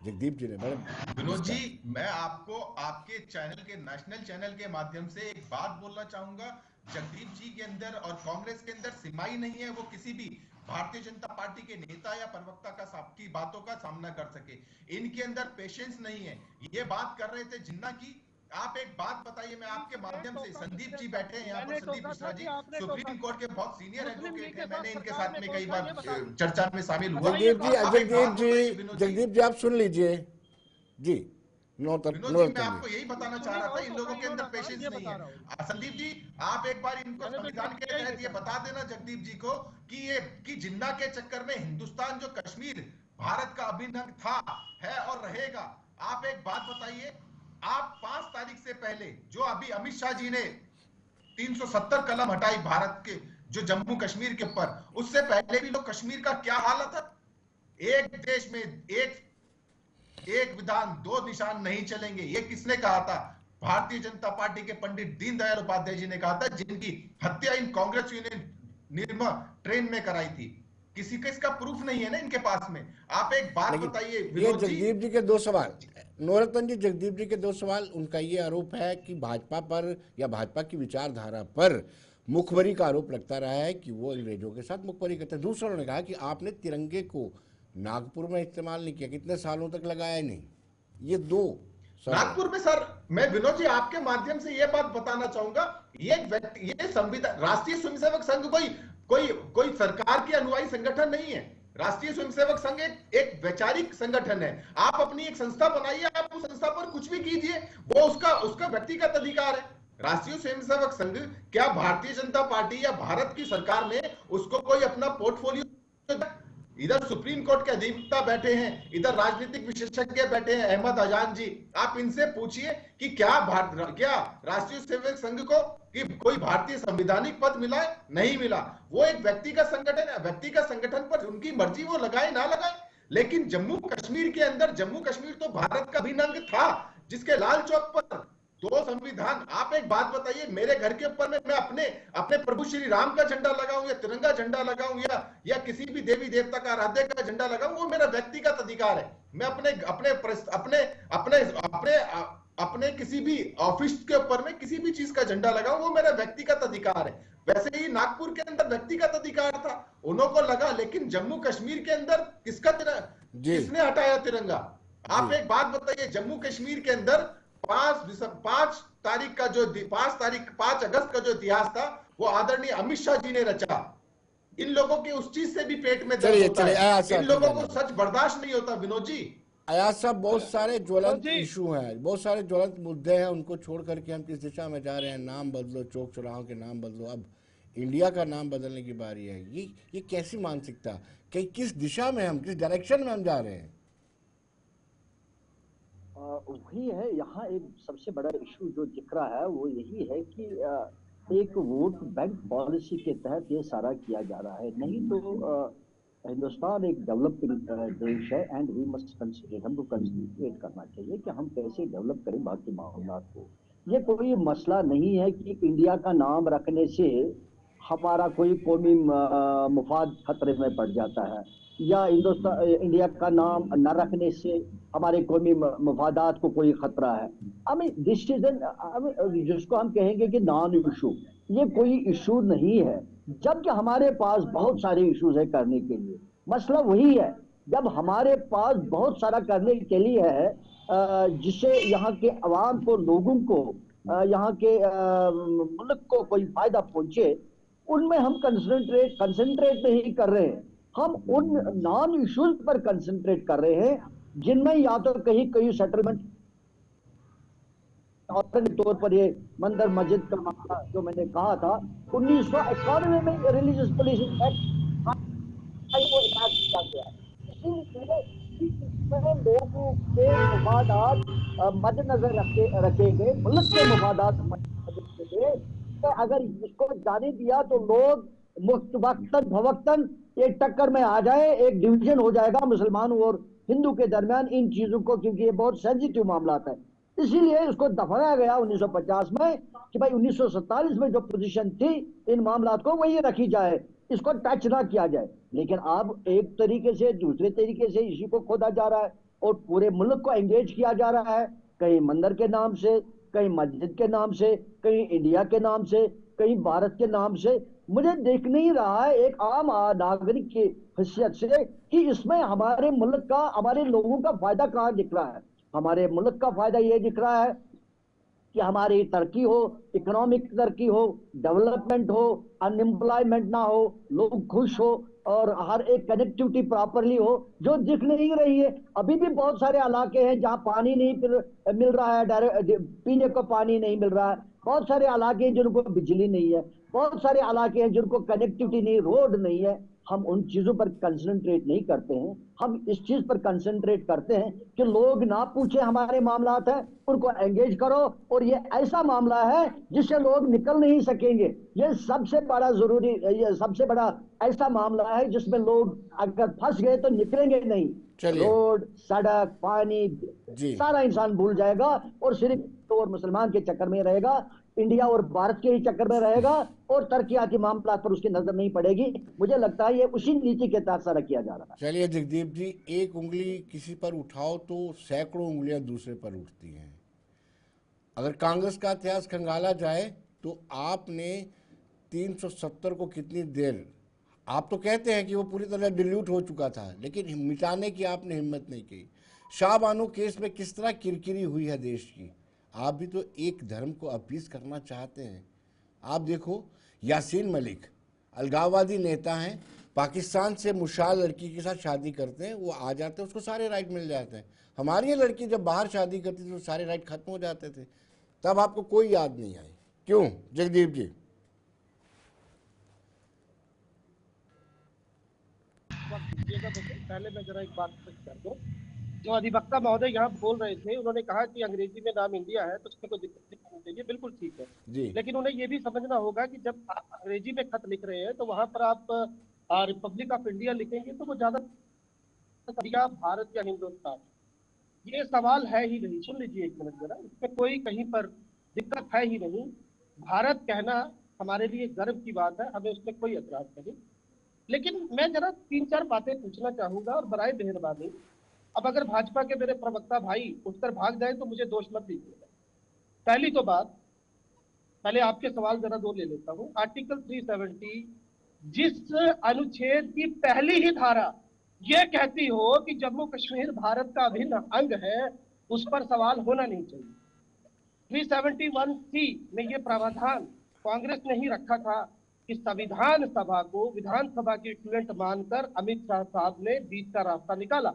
जगदीप जी ने विनोद जी, मैं आपको आपके चैनल के, नेशनल चैनल के माध्यम से एक बात बोलना चाहूंगा। जगदीप जी के अंदर और कांग्रेस के अंदर सिमाई नहीं है, वो किसी भी भारतीय जनता पार्टी के नेता या प्रवक्ता की बातों का सामना कर सके। इनके अंदर पेशेंस नहीं है। ये बात कर रहे थे जिन्ना की। आप एक बात बताइए, मैं आपके माध्यम से, संदीप जी बैठे हैं यहाँ पर, संदीप मिश्रा जी सुप्रीम कोर्ट के बहुत सीनियर एडवोकेट हैं, मैंने इनके साथ में कई बार चर्चा में शामिल हुआ। जगदीप जी आप सुन लीजिए जी। विनोद जी, मैं आपको यही बताना चाह रहा था, इन लोगों के अंदर पेशेंस नहीं है। संदीप जी, आप एक बार इनको संविधान के तहत ये बता देना जगदीप जी को कि जिन्ना के चक्कर में हिंदुस्तान जो कश्मीर भारत का अभिन्न अंग था, है और रहेगा। आप एक बात बताइए, आप 5 तारीख से पहले जो अभी अमित शाह जी ने 370 कलम हटाई भारत के जो जम्मू कश्मीर के ऊपर, उससे पहले भी लोग कश्मीर का क्या हालत था? एक देश में एक विधान 2 निशान नहीं चलेंगे, ये किसने कहा था? भारतीय जनता पार्टी के पंडित दीनदयाल उपाध्याय जी ने कहा था, जिनकी हत्या इन कांग्रेस यूनियन निर्मा ट्रेन में कराई थी। किसी का इसका प्रूफ नहीं है ना इनके पास में। आप एक बात बताइए। ये जगदीप जी के 2 सवाल, नवरत्न जी, जगदीप जी के 2 सवाल। उनका ये आरोप है कि भाजपा पर या भाजपा की विचारधारा पर मुखबरी का आरोप लगता रहा है कि वो अंग्रेजों के साथ मुखबरी करते हैं। दूसरा, उन्होंने कहा कि आपने तिरंगे को नागपुर में इस्तेमाल नहीं किया, कितने सालों तक लगाया नहीं। ये 2 नागपुर में सर, मैं विनोद जी आपके माध्यम से ये बात बताना चाहूंगा, ये संविधान, राष्ट्रीय स्वयंसेवक संघ कोई सरकार के अनुयायी संगठन नहीं है। राष्ट्रीय स्वयंसेवक संघ एक वैचारिक संगठन है। आप अपनी एक संस्था बनाइए, आप उस संस्था पर कुछ भी कीजिए, वो उसका व्यक्तिगत अधिकार है। राष्ट्रीय स्वयंसेवक संघ क्या भारतीय जनता पार्टी या भारत की सरकार ने उसको कोई अपना पोर्टफोलियो? इधर सुप्रीम कोर्ट के अधिवक्ता बैठे हैं, इधर राजनीतिक विशेषज्ञ बैठे हैं, अहमद अजान जी, आप इनसे पूछिए कि क्या राष्ट्रीय सेवक संघ को कि कोई भारतीय संवैधानिक पद मिला है? नहीं मिला। वो एक व्यक्तिगत संगठन है, व्यक्तिगत संगठन पर उनकी मर्जी, वो लगाए ना लगाए। लेकिन जम्मू कश्मीर के अंदर, जम्मू कश्मीर तो भारत का अभिन्न अंग था, जिसके लाल चौक पर दो संविधान। आप एक बात बताइए, मेरे घर के ऊपर में मैं अपने अपने प्रभु श्री राम का झंडा लगाऊं या तिरंगा झंडा लगाऊं या किसी भी देवी देवता का आराध्य का झंडा लगाऊं, वो मेरा व्यक्तिगत अधिकार है। मैं अपने अपने अपने अपने अपने अपने किसी भी ऑफिस के ऊपर में किसी भी चीज का झंडा लगाऊं, वो मेरा व्यक्तिगत अधिकार है। वैसे ही नागपुर के अंदर व्यक्तिगत अधिकार था, उन्हों को लगा। लेकिन जम्मू कश्मीर के अंदर किसने हटाया तिरंगा? आप एक बात बताइए, जम्मू कश्मीर के अंदर 5 अगस्त का जो इतिहास था, वो आदरणीय अमित शाह जी ने रचा। इन लोगों के उस चीज से भी पेट में दर्द होता है, इन लोगों को सच बर्दाश्त नहीं होता। विनोद जी, अयाज साहब, बहुत सारे ज्वलंत इशू हैं, बहुत सारे ज्वलंत मुद्दे हैं, उनको छोड़ करके हम किस दिशा में जा रहे हैं? नाम बदलो, चौक चौराहों के नाम बदलो, अब इंडिया का नाम बदलने की बारी है। ये कैसी मानसिकता, किस दिशा में हम, किस डायरेक्शन में हम जा रहे हैं? वही है, यहाँ एक सबसे बड़ा इशू जो दिख रहा है वो यही है कि एक वोट बैंक पॉलिसी के तहत ये सारा किया जा रहा है। नहीं तो हिंदुस्तान एक डेवलपिंग देश है एंड वी मस्ट कंसिडर, हमको कंसिडरेट करना चाहिए कि हम कैसे डेवलप करें बाकी मामला को। ये कोई मसला नहीं है कि इंडिया का नाम रखने से हमारा कोई कौमी मुफाद खतरे में पड़ जाता है, या इंडिया का नाम न रखने से हमारे कौमी मफादात को कोई खतरा है। दिस इज जिसको हम कहेंगे कि नॉन इशू, ये कोई इशू नहीं है, जबकि हमारे पास बहुत सारे इश्यूज है करने के लिए। मसला वही है, जब हमारे पास बहुत सारा करने के लिए है जिससे यहाँ के अवाम को, लोगों को, यहाँ के मुल्क को कोई फायदा पहुंचे, उनमें हम कंसंट्रेट नहीं कर रहे हैं। हम उन नॉन इश्यूज पर कंसंट्रेट कर रहे हैं जिनमें या तो कहीं सेटलमेंट तौर पर ये मंदिर मस्जिद का मामला जो मैंने कहा था 1991 में रिलीजियस पोlicing एक्ट वो इनाद किया गया। इसमें लोगों के मफादात मद्देनजर रखे गए, मुल्क के मफादात मद्देनजर रखे गए। अगर इसको जाने दिया तो लोग वक्तन फवक्तन एक टक्कर में आ जाए, एक डिवीजन हो जाएगा मुसलमानों और हिंदू के दरमियान इन चीजों को, क्योंकि ये बहुत सेंसिटिव मामला है। इसीलिए इसको दफनाया गया 1950 में कि भाई 1947 में जो पोजीशन थी इन मामलात को वही रखी जाए, इसको टच ना किया जाए। लेकिन अब एक तरीके से दूसरे तरीके से इसी को खोदा जा रहा है और पूरे मुल्क को एंगेज किया जा रहा है, कहीं मंदिर के नाम से, कहीं मस्जिद के नाम से, कहीं इंडिया के नाम से, कहीं भारत के नाम से। मुझे देख नहीं रहा है एक आम नागरिक की हैसियत से कि इसमें हमारे मुल्क का, हमारे लोगों का फायदा कहाँ दिख रहा है। हमारे मुल्क का फायदा ये दिख रहा है कि हमारी तरक्की हो, इकोनॉमिक तरक्की हो, डेवलपमेंट हो, अनएम्प्लॉयमेंट ना हो, लोग खुश हो और हर एक कनेक्टिविटी प्रॉपरली हो, जो दिख नहीं रही है। अभी भी बहुत सारे इलाके हैं जहां पानी नहीं मिल रहा है, पीने को पानी नहीं मिल रहा है। बहुत सारे इलाके हैं जिनको बिजली नहीं है, बहुत सारे इलाके हैं जिनको कनेक्टिविटी नहीं, रोड नहीं है। हम उन चीजों पर कंसंट्रेट नहीं करते हैं, हम इस चीज पर कंसंट्रेट करते हैं कि लोग ना पूछे हमारे मामलात हैं, उनको एंगेज करो और ये ऐसा मामला है जिससे लोग निकल नहीं सकेंगे। ये सबसे बड़ा जरूरी, ये सबसे बड़ा ऐसा मामला है जिसमें लोग अगर फंस गए तो निकलेंगे नहीं। रोड, सड़क, पानी सारा इंसान भूल जाएगा और सिर्फ तो और मुसलमान के चक्कर में रहेगा, इंडिया और भारत के ही चक्कर में रहेगा और तरक्कियाती मामला पर उसकी नजर नहीं पड़ेगी। मुझे लगता है ये उसी नीति के तहत सारा किया जा रहा है। चलिए जगदीप जी, एक उंगली किसी पर उठाओ तो सैकड़ों उंगलियां दूसरे पर उठती हैं। अगर कांग्रेस का इतिहास खंगाला जाए तो आपने 370 को कितनी देर, आप तो कहते हैं कि वो पूरी तरह डिल्यूट हो चुका था, लेकिन मिटाने की आपने हिम्मत नहीं की। शाहबानो केस में किस तरह किरकिरी हुई है देश की। आप भी तो एक धर्म को अपीस करना चाहते हैं। आप देखो, यासीन मलिक अलगाववादी नेता हैं, पाकिस्तान से मुशाल लड़की के साथ शादी करते हैं, वो आ जाते हैं, उसको सारे राइट मिल जाते हैं। हमारी ये लड़की जब बाहर शादी करती थी तो सारे राइट खत्म हो जाते थे, तब आपको कोई याद नहीं आई। क्यों जगदीप जी? दीजिएगा मुझे, पहले मैं जरा एक बात कर दूं। जो अधिवक्ता महोदय यहाँ बोल रहे थे, उन्होंने कहा कि अंग्रेजी में नाम इंडिया है तो उसमें कोई दिक्कत नहीं होनी चाहिए, बिल्कुल ठीक है। लेकिन उन्हें ये भी समझना होगा कि जब आप अंग्रेजी में खत लिख रहे हैं तो वहां पर आप रिपब्लिक ऑफ इंडिया लिखेंगे तो वो ज्यादा भारत या हिंदुस्तान, ये सवाल है ही नहीं। सुन लीजिए एक मिनट जरा, इसमें कोई कहीं पर दिक्कत है ही नहीं। भारत कहना हमारे लिए गर्व की बात है, हमें उसमें कोई एतराज नहीं। लेकिन मैं जरा 3-4 बातें पूछना चाहूंगा और बराए मेहरबानी, अब अगर भाजपा के मेरे प्रवक्ता भाई उठकर भाग जाए तो मुझे दोष मत दीजिएगा। पहली तो बात, पहले आपके सवाल जरा 2 ले लेता हूं। आर्टिकल 370, जिस अनुच्छेद की पहली ही धारा ये कहती हो कि जम्मू कश्मीर भारत का अभिन्न अंग है, उस पर सवाल होना नहीं चाहिए। 371C में ये प्रावधान कांग्रेस ने ही रखा था कि संविधान सभा को विधानसभा की इक्विवेलेंट मानकर अमित शाह साहब ने बीच का रास्ता निकाला।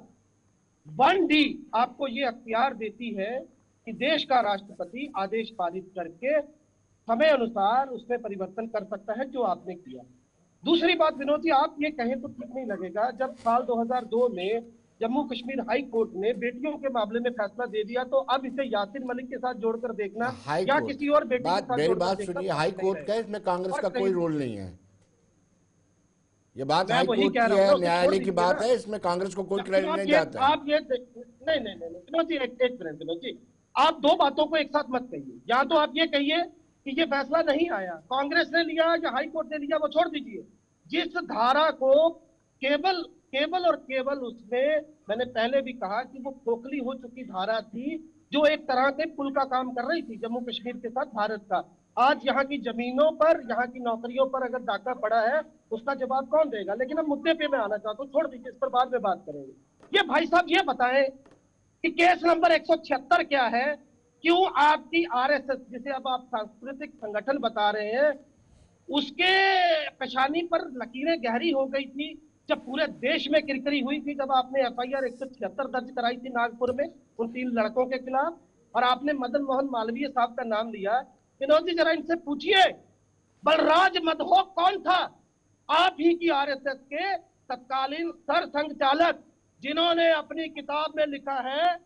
1D आपको ये अख्तियार देती है कि देश का राष्ट्रपति आदेश पारित करके समय अनुसार उसमें परिवर्तन कर सकता है, जो आपने किया। दूसरी बात विनोद जी, आप ये कहें तो ठीक नहीं लगेगा, जब साल 2002 में जम्मू कश्मीर हाई कोर्ट ने बेटियों के मामले में फैसला दे दिया, तो अब इसे यासिन मलिक के साथ जोड़कर देखना या किसी और बेटी के साथ मेरी बात सुनिए, हाई कोर्ट का इसमें कांग्रेस का कोई रोल नहीं है। ये बात हाई कोर्ट की है, न्यायालय की बात है, इसमें कांग्रेस को कोई क्रेडिट नहीं जाता। आप ये नहीं विनोद जी, एक मिनट विनोद जी, आप 2 बातों को एक साथ मत कहिए। या तो आप ये कहिए कि ये फैसला नहीं आया, कांग्रेस ने लिया या हाई कोर्ट ने लिया, वो छोड़ दीजिए। जिस धारा को केवल और केवल उसमें, मैंने पहले भी कहा कि वो खोखली हो चुकी धारा थी, जो एक तरह से पुल का काम कर रही थी जम्मू कश्मीर के साथ भारत का। आज यहाँ की जमीनों पर, यहाँ की नौकरियों पर अगर डाका पड़ा है, उसका जवाब कौन देगा? लेकिन अब मुद्दे पे मैं आना चाहता हूँ, छोड़ दीजिए, इस पर बाद में बात करेंगे। ये भाई साहब ये बताएं कि केस नंबर 176 क्या है? क्यों आपकी आरएसएस, जिसे अब आप सांस्कृतिक संगठन बता रहे हैं, उसके पेशानी पर लकीरें गहरी हो गई थी जब पूरे देश में किरकिरी हुई थी, जब आपने एफआईआर 176 दर्ज कराई थी नागपुर में उन 3 लड़कों के खिलाफ, और आपने मदन मोहन मालवीय साहब का नाम लिया। विनोद जी जरा इनसे पूछिए, बलराज मधोक कौन था? आप ही की आरएसएस के तत्कालीन सर संघचालक, जिन्होंने अपनी किताब में लिखा है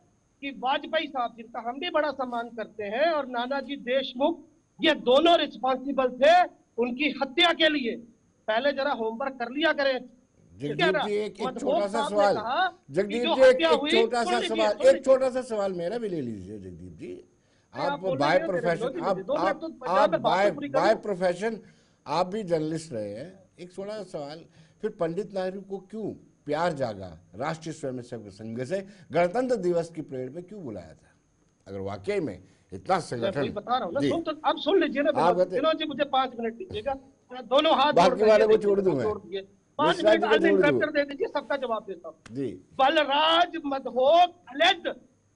कि वाजपेयी साहब, जिनका हम भी बड़ा सम्मान करते हैं, और नानाजी देशमुख, ये दोनों रिस्पॉन्सिबल थे उनकी हत्या के लिए। पहले जरा होमवर्क कर लिया करें। जगदीप जी एक छोटा सा सवाल, जगदीप जी एक छोटा सा सवाल मेरा भी ले लीजिए। जगदीप जी, आप बाय प्रोफेशन आप भी जर्नलिस्ट रहे हैं, एक छोटा सा सवाल, फिर पंडित नेहरू को क्यों प्यार जागा राष्ट्रीय स्वयंसेवक संघ से गणतंत्र दिवस की परेड में क्यों बुलाया था? अगर वाकई में इतना संगठन, बता रहा हूँ ना, तो अब सुन लीजिए ना विनोद जी, मुझे 5 मिनट दीजिएगा, दोनों हाथ बाकी वाले को छोड़ दूं मैं, 5 मिनट अनइंटरप्टेड दे दीजिए, सबका जवाब देता हूँ जी। Balraj Madhok alleged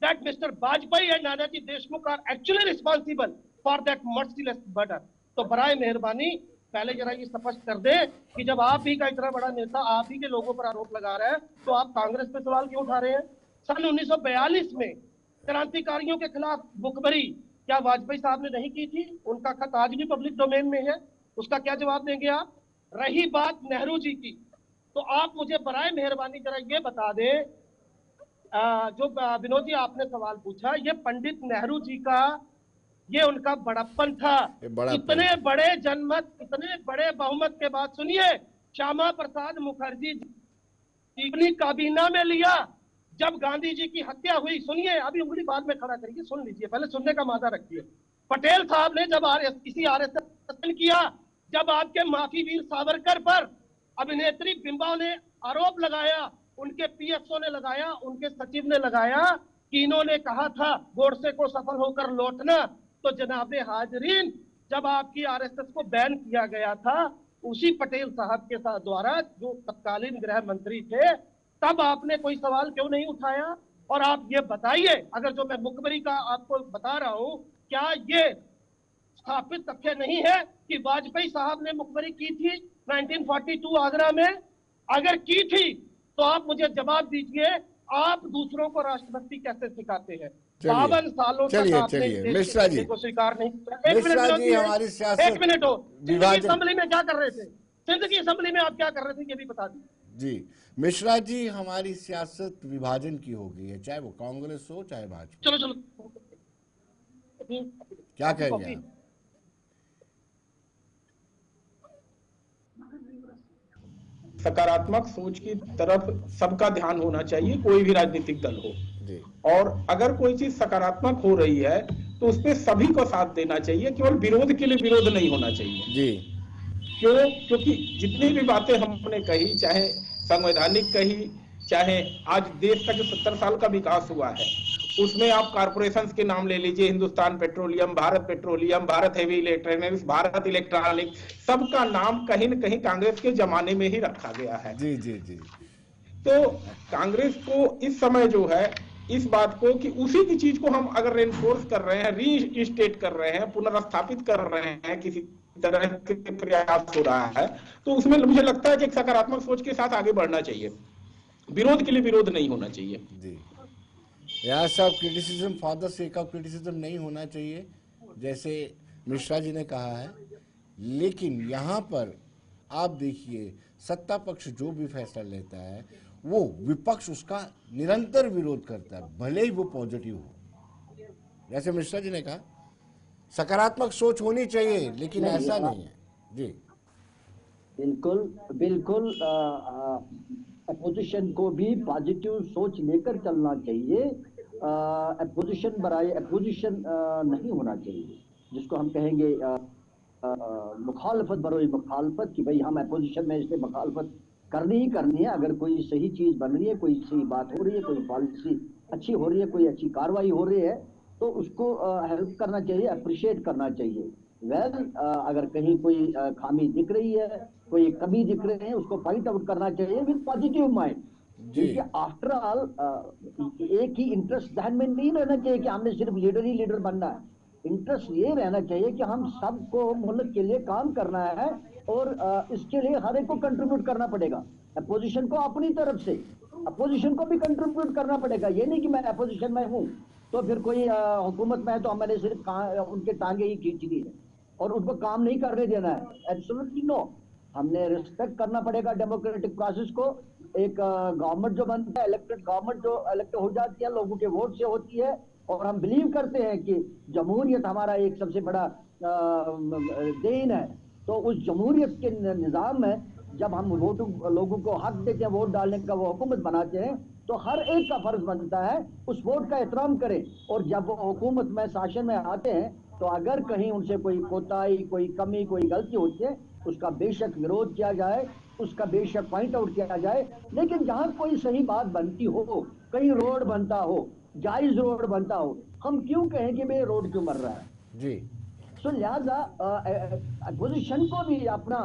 that Mr. Vajpayee and Nanaji Deshmukh are actually responsible for that merciless murder। तो बराए मेहरबानी पहले जरा ये स्पष्ट कर दे कि जब आप ही का इतना बड़ा नेता आप ही के लोगों पर आरोप लगा रहा है, तो आप कांग्रेस पे सवाल क्यों उठा रहे हैं? सन 1942 में क्रांतिकारियों के खिलाफ मुखबरी क्या वाजपेयी साहब ने नहीं की थी? उनका खत आज भी पब्लिक डोमेन में है, उसका क्या जवाब देंगे आप? रही बात नेहरू जी की, तो आप मुझे बराए मेहरबानी जरा ये बता दें, जो विनोद जी आपने सवाल पूछा, ये पंडित नेहरू जी का, ये उनका बड़प्पन था। इतने बड़े जनमत, इतने बड़े बहुमत के बाद, सुनिए, श्यामा प्रसाद मुखर्जी जी अपनी काबीना में लिया जब गांधी जी की हत्या हुई। सुनिए, अभी उंगली बाद में खड़ा करिए, सुन लीजिए, पहले सुनने का मादा रखिए। पटेल साहब ने जब किसी आरएसएस किया, जब आपके माफी वीर सावरकर पर अभिनेत्री बिंबा ने आरोप लगाया, उनके पीएसओ ने लगाया, उनके सचिव ने लगाया कि इन्होंने कहा था गोडसे को सफल होकर लौटना, तो जनाबे हाजरीन, जब आपकी आरएसएस को बैन किया गया था, उसी पटेल साहब के साथ द्वारा, जो तत्कालीन गृह मंत्री थे, तब आपने कोई सवाल क्यों नहीं उठाया? और आप ये बताइए, अगर जो मैं मुखबरी का आपको बता रहा हूं, क्या ये स्थापित तथ्य नहीं है कि वाजपेयी साहब ने मुखबरी की थी 1942 आगरा में? अगर की थी तो आप मुझे जवाब दीजिए, आप दूसरों को राष्ट्रभक्ति कैसे सिखाते हैं? 52 सालों तक आपने मिश्रा जी को स्वीकार नहीं किया। हमारी सियासत, एक मिनट हो, सिंध की असेंबली में क्या कर रहे थे? सिंध की असेंबली में आप क्या कर रहे थे, ये भी बता दीजिए। जी मिश्रा जी, हमारी सियासत विभाजन की हो गई है, चाहे वो कांग्रेस हो चाहे भाजपा। चलो चलो क्या कहेंगे आप? सकारात्मक सोच की तरफ सबका ध्यान होना चाहिए, कोई भी राजनीतिक दल हो। जी। और अगर कोई चीज सकारात्मक हो रही है तो उसपे सभी को साथ देना चाहिए, केवल विरोध के लिए विरोध नहीं होना चाहिए। जी। क्योंकि जितनी भी बातें हमने कही, चाहे संवैधानिक कही, चाहे आज देश का जो 70 साल का विकास हुआ है उसमें आप कारपोरेशंस के नाम ले लीजिए, Hindustan petroleum, Bharat heavy electronics, Bharat electronic, सबका नाम कहीं न कहीं कांग्रेस के जमाने में ही रखा गया है। जी जी जी। तो कांग्रेस को इस समय जो है इस बात को कि उसी की चीज को हम अगर रेनफोर्स कर रहे हैं, रीस्टेट कर रहे हैं, पुनर्स्थापित कर रहे हैं, किसी तरह के प्रयास हो रहा है, तो उसमें मुझे लगता है कि एक सकारात्मक सोच के साथ आगे बढ़ना चाहिए, विरोध के लिए विरोध नहीं होना चाहिए। जी, यार साहब, criticism for the sake of criticism नहीं होना चाहिए, जैसे मिश्रा जी ने कहा है। लेकिन यहाँ पर आप देखिए, सत्ता पक्ष जो भी फैसला लेता है वो विपक्ष उसका निरंतर विरोध करता है, भले ही वो पॉजिटिव हो। जैसे मिश्रा जी ने कहा, सकारात्मक सोच होनी चाहिए, लेकिन ऐसा नहीं है। जी बिल्कुल बिल्कुल, अपोजिशन को भी पॉजिटिव सोच लेकर चलना चाहिए। अपोजिशन बराए अपोजिशन नहीं होना चाहिए, जिसको हम कहेंगे मुखालफत बरोई मुखालफत, कि भाई हम अपोजिशन में इसलिए मुखालफत करनी ही करनी है। अगर कोई सही चीज बन रही है, कोई सही बात हो रही है, कोई पॉलिसी अच्छी हो रही है, कोई अच्छी कार्रवाई हो रही है, तो उसको हेल्प करना चाहिए, अप्रिशिएट करना चाहिए। अगर कहीं कोई खामी दिख रही है, कोई कमी दिख रही है, उसको पॉइंट आउट करना चाहिए विद पॉजिटिव माइंड। क्योंकि आफ्टर ऑल एक ही इंटरेस्ट ध्यान में नहीं रहना चाहिए कि हमने सिर्फ लीडर ही लीडर बनना है। इंटरेस्ट ये रहना चाहिए कि हम सबको मुल्क के लिए काम करना है, और इसके लिए हर एक को कंट्रीब्यूट करना पड़ेगा। अपोजिशन को अपनी तरफ से अपोजिशन को भी कंट्रीब्यूट करना पड़ेगा। ये नहीं कि मैं अपोजिशन में हूँ तो फिर कोई हुकूमत में है तो मैंने सिर्फ उनके टांगे ही खींचनी है और उनको काम नहीं करने देना है। एब्सोल्युटली नो, हमने रिस्पेक्ट करना पड़ेगा डेमोक्रेटिक प्रोसेस को। एक गवर्नमेंट जो बनता है, इलेक्टेड गवर्नमेंट जो इलेक्ट हो जाती है लोगों के वोट से होती है, और हम बिलीव करते हैं कि जमहूरियत हमारा एक सबसे बड़ा देन है। तो उस जमहूरियत के निज़ाम में जब हम लोगों को हक देते हैं वोट डालने का, वो हुकूमत बनाते हैं, तो हर एक का फर्ज बनता है उस वोट का एहतराम करें। और जब वो हुकूमत में शासन में आते हैं तो अगर कहीं उनसे कोई कोताही, कोई कमी, कोई गलती होती है, उसका बेशक विरोध किया जाए, उसका बेशक पॉइंट आउट किया जाए। लेकिन जहां कोई सही बात बनती हो, कहीं रोड बनता हो, जायज रोड बनता हो, हम क्यों कहें कि मेरे रोड क्यों मर रहा है जी। सो लिहाजा अपोजिशन को भी अपना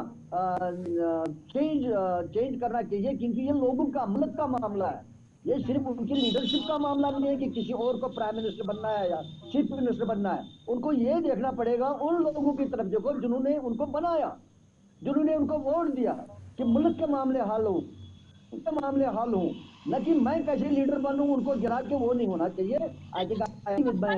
चेंज करना चाहिए, क्योंकि ये लोगों का मुल्क का मामला है। ये सिर्फ उनकी लीडरशिप का मामला नहीं है कि किसी और को प्राइम मिनिस्टर बनना है या चीफ मिनिस्टर बनना है। उनको ये देखना पड़ेगा उन लोगों की तरफ देखो जिन्होंने उनको बनाया, जिन्होंने उनको वोट दिया, कि मुल्क के मामले हल हो, उनके मामले हल हो, न कि मैं कैसे लीडर बनूं उनको गिरा के। वो नहीं होना चाहिए। I think with my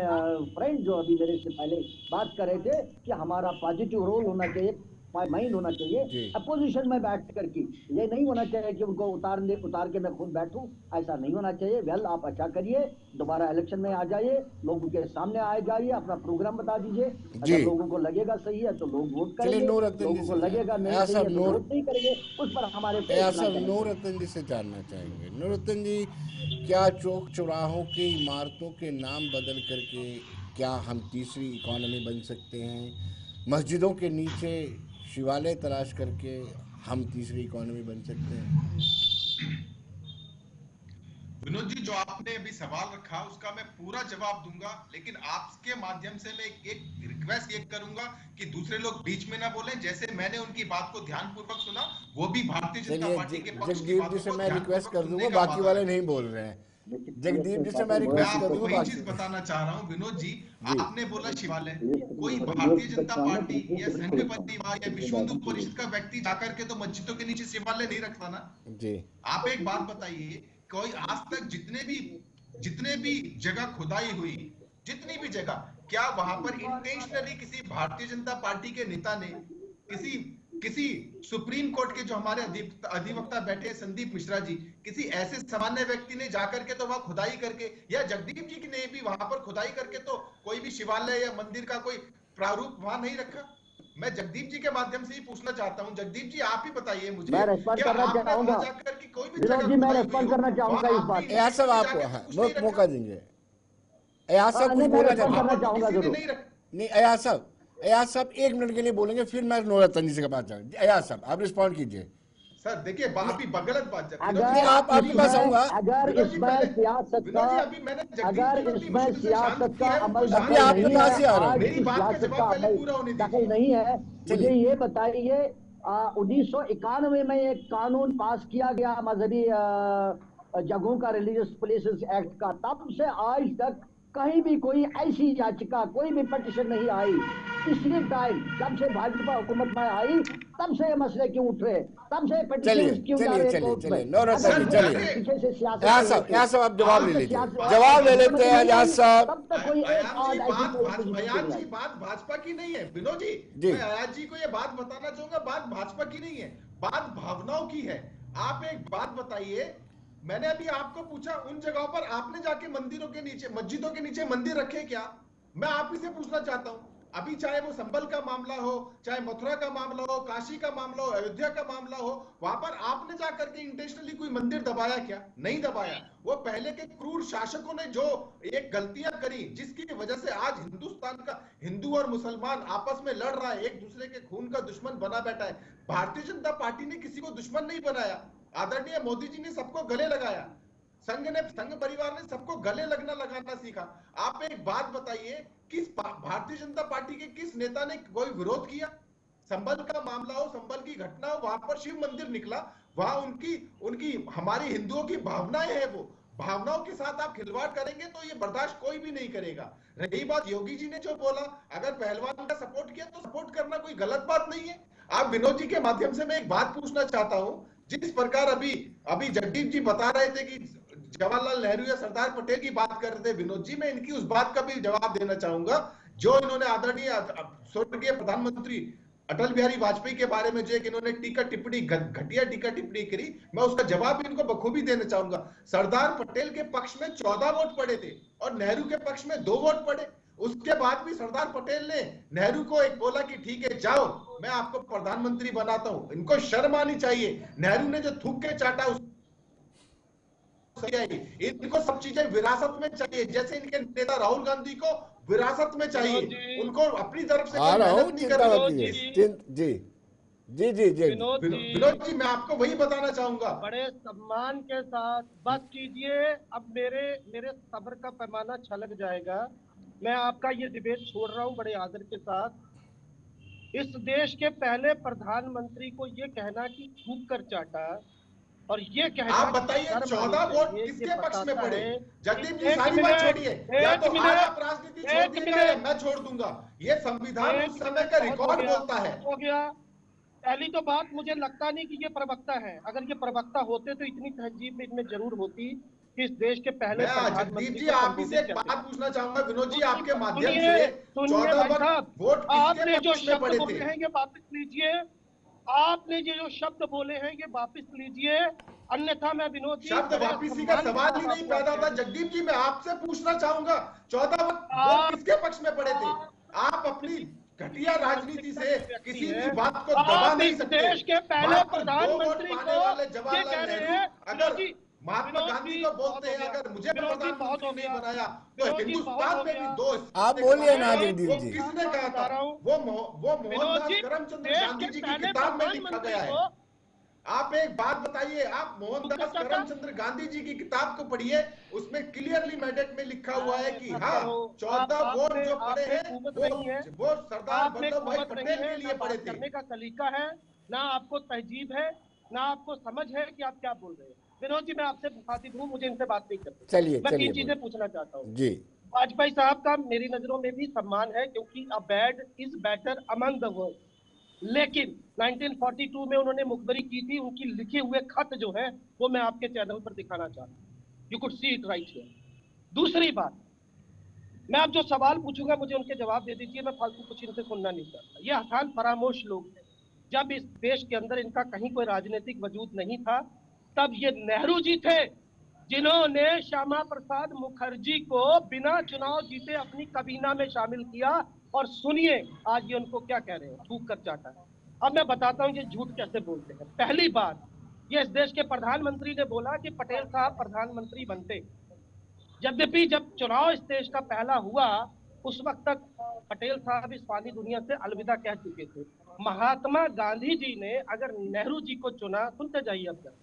friend जो अभी मेरे से पहले बात कर रहे थे कि हमारा पॉजिटिव रोल होना चाहिए, माइंड होना चाहिए अपोजिशन में बैठ कर के। ये नहीं होना चाहिए कि उनको उतार के मैं खुद बैठूं, ऐसा नहीं होना चाहिए। आप अच्छा करिए, दोबारा इलेक्शन में आ जाइए, लोगों के सामने आ जाइए, अपना प्रोग्राम बता दीजिए। अगर लोगों को लगेगा सही है तो लोग वोट करेंगे, लोगों को लगेगा नहीं सही है तो वोट नहीं करेंगे। उस पर हमारे नूररतन जी से जानना चाहेंगे। नूररतन जी, क्या चौक चौराहों की इमारतों के नाम बदल करके क्या हम तीसरी इकोनॉमी बन सकते हैं? मस्जिदों के नीचे शिवालय तलाश करके हम तीसरी इकोनॉमी बन सकते हैं? विनोद जी, जो आपने अभी सवाल रखा उसका मैं पूरा जवाब दूंगा, लेकिन आपके माध्यम से मैं एक रिक्वेस्ट ये करूंगा कि दूसरे लोग बीच में ना बोलें। जैसे मैंने उनकी बात को ध्यानपूर्वक सुना, वो भी भारतीय जनता पार्टी के पक्ष की बातों को मैं रिक्वेस्ट कर दूंगा, बाकी वाले नहीं बोल रहे हैं। जगदीप जी से मैं रिक्वेस्ट कर दूंगा। वही चीज बताना चाह रहा हूँ विनोद जी, आपने बोला शिवालय, कोई भारतीय जनता पार्टी या संघ परिवार या विश्व हिंदू परिषद का व्यक्ति जाकर के तो मस्जिदों के नीचे शिवालय नहीं रखता ना जी। आप एक बात बताइए, कोई आज तक जितने भी जगह खुदाई हुई, जितनी भी जगह, क्या वहां पर इंटेंशनली किसी भारतीय जनता पार्टी के नेता ने, किसी किसी सुप्रीम कोर्ट के जो हमारे अधिवक्ता बैठे हैं संदीप मिश्रा जी, किसी ऐसे सामान्य व्यक्ति ने जाकर के तो वहां खुदाई करके, या जगदीप जी ने भी वहां पर खुदाई करके तो कोई भी शिवालय या मंदिर का कोई प्रारूप वहां नहीं रखा? मैं जगदीप जी के माध्यम से ही पूछना चाहता हूं, जगदीप जी आप ही बताइए मुझे, मैं रेस्पॉन्ड करना चाहूंगा जाकर की कोई भी विनोद जी, मैं रेस्पॉन्ड करना चाहूंगा इस बात एयाज साहब आपको मौका देंगे। एयाज साहब कुछ बोलना चाहूंगा जरूर। नहीं एयाज साहब 1 मिनट के लिए बोलेंगे, फिर मैं नूरतन जी से बात करूंगा। एयाज साहब आप रिस्पॉन्ड कीजिए। सर देखिए अभी गलत बात अगर आप आपके पास आऊंगा, अगर इसमें सियासत का अमल अभी आपके पास ही आ रहा हूं, सियासत का अमल दखल नहीं है। मुझे ये बताइए 1991 में एक कानून पास किया गया मजहबी जगहों का, रिलीजियस प्लेसेस एक्ट का, तब से आज तक कहीं भी कोई ऐसी याचिका, कोई भी पिटीशन नहीं आई। पिछले टाइम जब से भाजपा हुकूमत में आई तब से ये मसले क्यों उठ रहे, तब से पिटीशन क्यों जा रहे कोर्ट में। पीछे से सियासत। एयाज साहब आप जवाब ले लेते हैं, जवाब ले लेते हैं एयाज साहब। तब तक कोई बात भाजपा की नहीं है विनोद जी, मैं अयाज जी को ये बात बताना चाहूंगा, बात भाजपा की नहीं है, बात भावनाओं की है। आप एक बात बताइए, मैंने अभी आपको पूछा उन जगहों पर आपने जाके मंदिरों के नीचे, मस्जिदों के नीचे मंदिर रखे क्या? मैं आप ही से पूछना चाहता हूं, अभी चाहे वो संभल का मामला हो, चाहे मथुरा का मामला हो, काशी का मामला हो, अयोध्या का मामला हो, वहां पर आपने जाकर के इंटेंशनली कोई मंदिर दबाया क्या? नहीं दबाया। वो पहले के क्रूर शासकों ने जो एक गलतियां करी, जिसकी वजह से आज हिंदुस्तान का हिंदू और मुसलमान आपस में लड़ रहा है, एक दूसरे के खून का दुश्मन बना बैठा है। भारतीय जनता पार्टी ने किसी को दुश्मन नहीं बनाया। आदरणीय मोदी जी ने सबको गले लगाया, संघ परिवार ने सबको गले लगाना सीखा। आप एक बात बताइए, किस भारतीय जनता पार्टी के किस नेता ने कोई विरोध किया? संभल का मामला हो, संभल की घटना हो, वहां पर शिव मंदिर निकला, वहां उनकी हमारी हिंदुओं की भावनाएं हैं, वो भावनाओं के साथ आप खिलवाड़ करेंगे तो ये बर्दाश्त कोई भी नहीं करेगा। रही बात योगी जी ने जो बोला, अगर पहलवान का सपोर्ट किया तो सपोर्ट करना कोई गलत बात नहीं है। आप विनोद जी के माध्यम से मैं एक बात पूछना चाहता हूं, जिस प्रकार अभी जगदीप जी बता रहे थे कि जवाहरलाल नेहरू या सरदार पटेल की बात कर रहे थे, विनोद जी मैं इनकी उस बात का भी जवाब देना चाहूंगा जो इन्होंने आदरणीय स्वर्गीय प्रधानमंत्री अटल बिहारी वाजपेयी के बारे में जो एक इन्होंने घटिया टीका टिप्पणी करी, मैं उसका जवाब इनको बखूबी देना चाहूंगा। सरदार पटेल के पक्ष में 14 वोट पड़े थे और नेहरू के पक्ष में 2 वोट पड़े। उसके बाद भी सरदार पटेल ने नेहरू को एक बोला कि ठीक है जाओ, मैं आपको प्रधानमंत्री बनाता हूं। इनको शर्म आनी चाहिए। नेहरू ने जो थूक के चाटा इनको सब चीजें विरासत में चाहिए, जैसे इनके नेता राहुल गांधी को विरासत में चाहिए। उनको अपनी तरफ से मेहनत नहीं करनी। जी विनोद जी मैं आपको वही बताना चाहूंगा। बड़े सम्मान के साथ बात कीजिए। अब मेरे सब्र का पैमाना छलक जाएगा। मैं आपका ये डिबेट छोड़ रहा हूं बड़े आदर के साथ। इस देश के पहले प्रधानमंत्री को ये कहना कि थूक कर चाटा, और ये कहना, आप बताइए 14 वोट किसके पक्ष में पड़े? जगदीप जी सारी बात छोड़िए, या तो आप राजनीति छोड़ दीजिएगा या मैं छोड़ दूंगा। ये संविधान उस समय का रिकॉर्ड बोलता है। हो गया। पहली तो बात, मुझे लगता नहीं कि ये प्रवक्ता है। अगर ये प्रवक्ता होते तो इतनी तहजीब इनमें जरूर होती कि इस देश के पहले जगदीप जी आप ही से एक बात पूछना चाहूंगा विनोद जी आपके माध्यम से, 14 वोट आपने जो शब्द बोले हैं ये वापस लीजिए। आपने जो शब्द बोले हैं ये वापस लीजिए, अन्यथा मैं विनोद जी शब्द वापसी का सवाल ही नहीं पैदा होता। जगदीप जी मैं आपसे पूछना चाहूंगा 14 वोट किसके पक्ष में पड़े थे? आप अपनी घटिया राजनीति से किसी भी बात को दबा नहीं सकते। देश के पहले प्रधानमंत्री को जवाहरलाल नेहरू अगर महात्मा गांधी को बोलते हैं अगर मुझे प्रधानमंत्री नहीं बनाया तो हिंदुस्तान में भी दोस्त। आप बोलिए ना जगदीप जी। किसने कहा था? वो मोहनदास करमचंद गांधी जी की किताब में लिखा गया है। आप एक बात बताइए, आप मोहनदास करमचंद गांधी जी की किताब को पढ़िए, उसमें क्लियरली मैंडेट में लिखा हुआ है कि हाँ 14 वोट जो पड़े हैं वो सरदार वल्लभ भाई पटेल के लिए पड़े थे। करने का सलीका है ना, आपको तहजीब है ना, आपको समझ है कि आप क्या बोल रहे हैं। विनोद जी मैं आपसे मुखातिब हूँ, मुझे इनसे बात नहीं करनी। चलिए मैं 3 चीजें पूछना चाहता हूँ जी। वाजपेयी साहब का मेरी नजरों में भी सम्मान है, क्योंकि a bad is better among the world. लेकिन 1942 में उन्होंने मुखबरी की थी, उनकी लिखे हुए खत जो है वो मैं आपके चैनल पर दिखाना चाहता हूँ। You could see it right here. दूसरी बात, मैं अब जो सवाल पूछूंगा मुझे उनके जवाब दे दीजिए। मैं फालतू कुछ इनसे सुनना नहीं चाहता। ये हसान फरामोश लोग हैं। जब इस देश के अंदर इनका कहीं कोई राजनीतिक वजूद नहीं था, तब ये नेहरू जी थे जिन्होंने श्यामा प्रसाद मुखर्जी को बिना चुनाव जीते अपनी काबीना में शामिल किया। और सुनिए आज ये उनको क्या कह रहे हैं, थूक कर चाटा है। अब मैं बताता हूँ ये झूठ कैसे बोलते हैं। पहली बात, ये इस देश के प्रधानमंत्री ने बोला कि पटेल साहब प्रधानमंत्री बनते, यद्यपि जब चुनाव इस देश का पहला हुआ उस वक्त तक पटेल साहब इस फानी दुनिया से अलविदा कह चुके थे। महात्मा गांधी जी ने अगर नेहरू जी को चुना, सुनते जाइए अब तक,